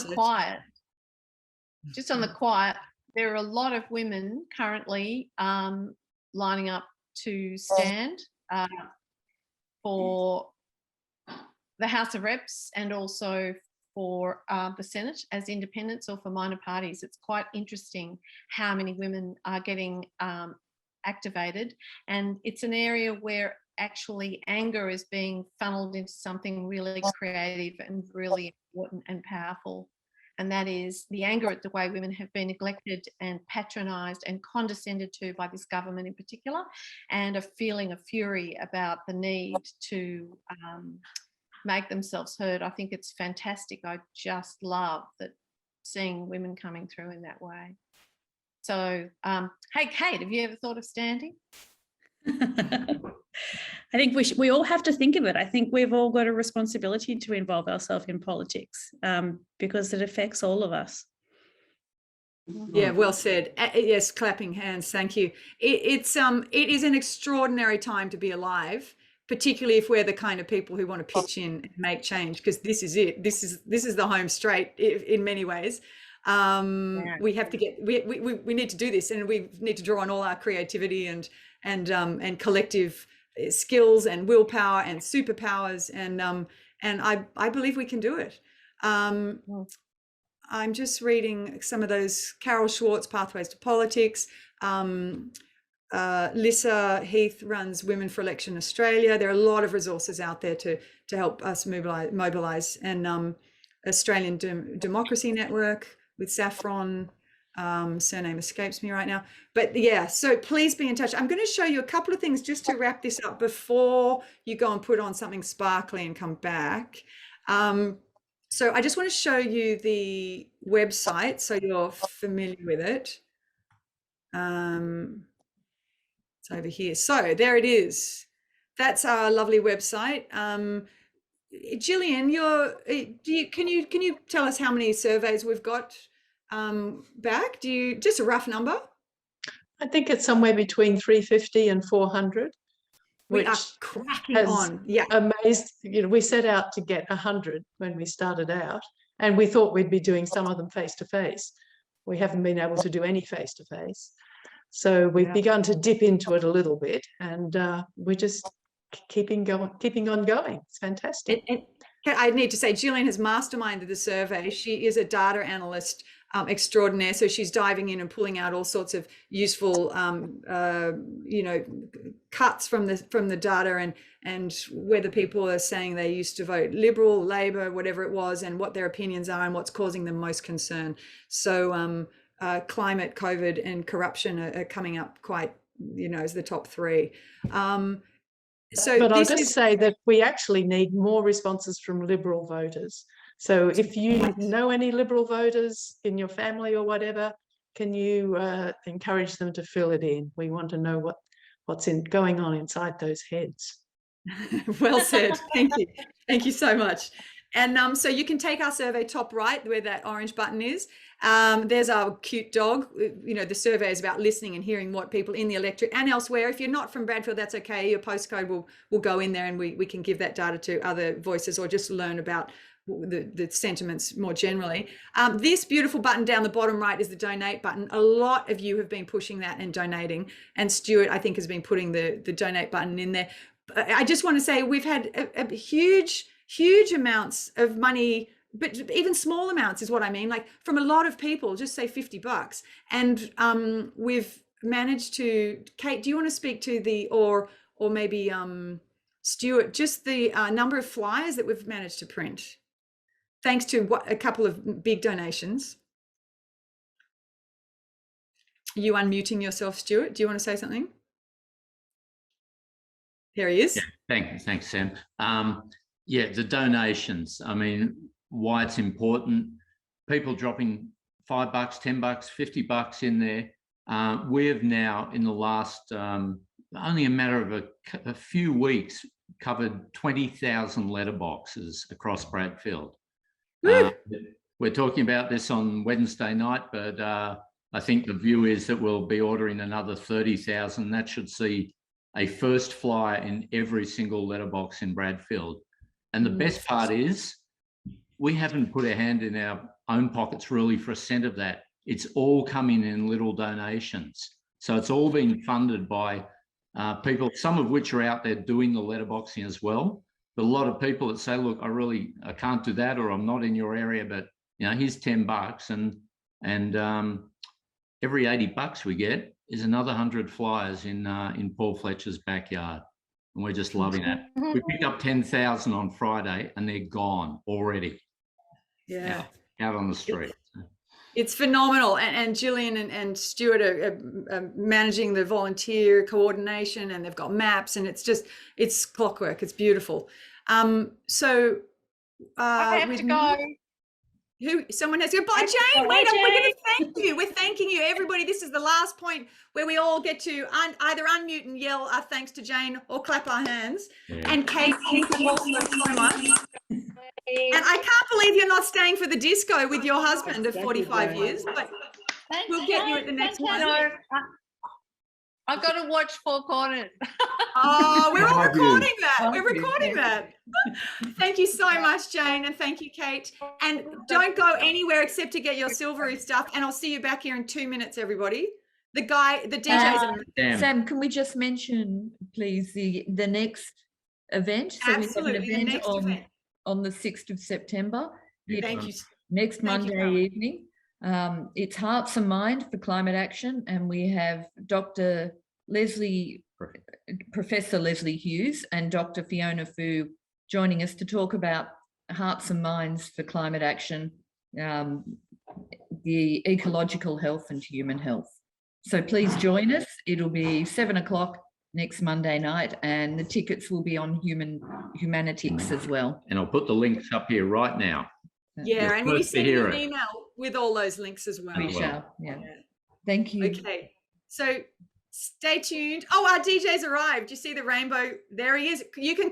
the quiet, there are a lot of women currently lining up to stand for the House of Reps, and also for the Senate as independents, or for minor parties. It's quite interesting how many women are getting activated, and it's an area where actually anger is being funneled into something really creative and really important and powerful. And that is the anger at the way women have been neglected and patronised and condescended to by this government in particular, and a feeling of fury about the need to make themselves heard. I think it's fantastic. I just love that, seeing women coming through in that way. So, hey, Kate, have you ever thought of standing? I think we all have to think of it. I think we've all got a responsibility to involve ourselves in politics, because it affects all of us. Yeah, well said. Yes, clapping hands. Thank you. It is an extraordinary time to be alive, particularly if we're the kind of people who want to pitch in and make change, because this is it. This is the home straight in many ways. We have to get, we need to do this, and we need to draw on all our creativity and collective skills and willpower and superpowers, and I believe we can do it. I'm just reading some of those. Carol Schwartz, Pathways to Politics. Lissa Heath runs Women for Election Australia. There are a lot of resources out there to help us mobilise, and Australian Democracy Network with Saffron. Surname escapes me right now, but yeah, so please be in touch. I'm going to show you a couple of things just to wrap this up before you go and put on something sparkly and come back. So I just want to show you the website so you're familiar with it. It's over here. So there it is. That's our lovely website. Gillian, can you tell us how many surveys we've got back? Do you, just a rough number? I think it's somewhere between 350 and 400. We are cracking on. Yeah, amazed. You know, we set out to get 100 when we started out, and we thought we'd be doing some of them face to face. We haven't been able to do any face to face. So we've Yeah. begun to dip into it a little bit, and we're just keeping on going. It's fantastic. And I need to say, Gillian has masterminded the survey. She is a data analyst extraordinaire, so she's diving in and pulling out all sorts of useful, cuts from the data and whether people are saying they used to vote Liberal, Labor, whatever it was, and what their opinions are and what's causing them most concern. So climate, COVID, and corruption are coming up quite, as the top three. But I'll just say that we actually need more responses from Liberal voters. So if you know any Liberal voters in your family or whatever, can you encourage them to fill it in? We want to know what's going on inside those heads. Well said. Thank you. Thank you so much. And so you can take our survey top right where that orange button is. There's our cute dog. The survey is about listening and hearing what people in the electorate and elsewhere. If you're not from Bradfield, that's okay. Your postcode will go in there and we can give that data to other voices or just learn about the sentiments more generally. This beautiful button down the bottom right is the donate button. A lot of you have been pushing that and donating. And Stuart, I think, has been putting the donate button in there. I just want to say we've had a huge amounts of money, but even small amounts is what I mean, like from a lot of people, just say $50. And we've managed to, Kate, do you want to speak to or maybe Stuart, just the number of flyers that we've managed to print, thanks to a couple of big donations. Are you unmuting yourself, Stuart? Do you want to say something? There he is. Yeah, thanks, Sam. Yeah, the donations. I mean, why it's important. People dropping $5, $10, $50 in there. We have now, in the last only a matter of a few weeks, covered 20,000 letterboxes across Bradfield. We're talking about this on Wednesday night, but I think the view is that we'll be ordering another 30,000. That should see a first flyer in every single letterbox in Bradfield. And the best part is we haven't put a hand in our own pockets really for a cent of that. It's all coming in little donations. So it's all being funded by people, some of which are out there doing the letterboxing as well. But a lot of people that say, look, I can't do that, or I'm not in your area, but here's $10. And every $80 we get is another 100 flyers in Paul Fletcher's backyard. And we're just loving it. We picked up 10,000 on Friday and they're gone already. Yeah. Out on the street. It's phenomenal. And Gillian and Stuart are managing the volunteer coordination, and they've got maps, and it's clockwork. It's beautiful. So I have to go. Someone has to go. Bye, Jane. Wait, we're going to thank you. We're thanking you, everybody. This is the last point where we all get to either unmute and yell our thanks to Jane or clap our hands. Yeah. And Kate, thank you also so much. And I can't believe you're not staying for the disco with your husband of 45 years, but we'll get you at the next one. I've got to watch Four Corners. Oh, we're all recording that. We're recording that. Thank you so much, Jane, and thank you, Kate. And don't go anywhere except to get your silvery stuff. And I'll see you back here in 2 minutes, everybody. The DJs. Sam, can we just mention, please, the next event? So absolutely, we have an event on the 6th of September. Thank you. Next Monday evening. It's Hearts and Mind for Climate Action, and we have Professor Leslie Hughes and Dr. Fiona Fu joining us to talk about Hearts and Minds for Climate Action, the ecological health and human health. So please join us. It'll be 7 o'clock next Monday night, and the tickets will be on Humanitics as well. And I'll put the links up here right now. Yeah, and we send you an email with all those links as well. We shall, yeah. Thank you. Okay, so stay tuned. Oh, our DJ's arrived. You see the rainbow? There he is. You can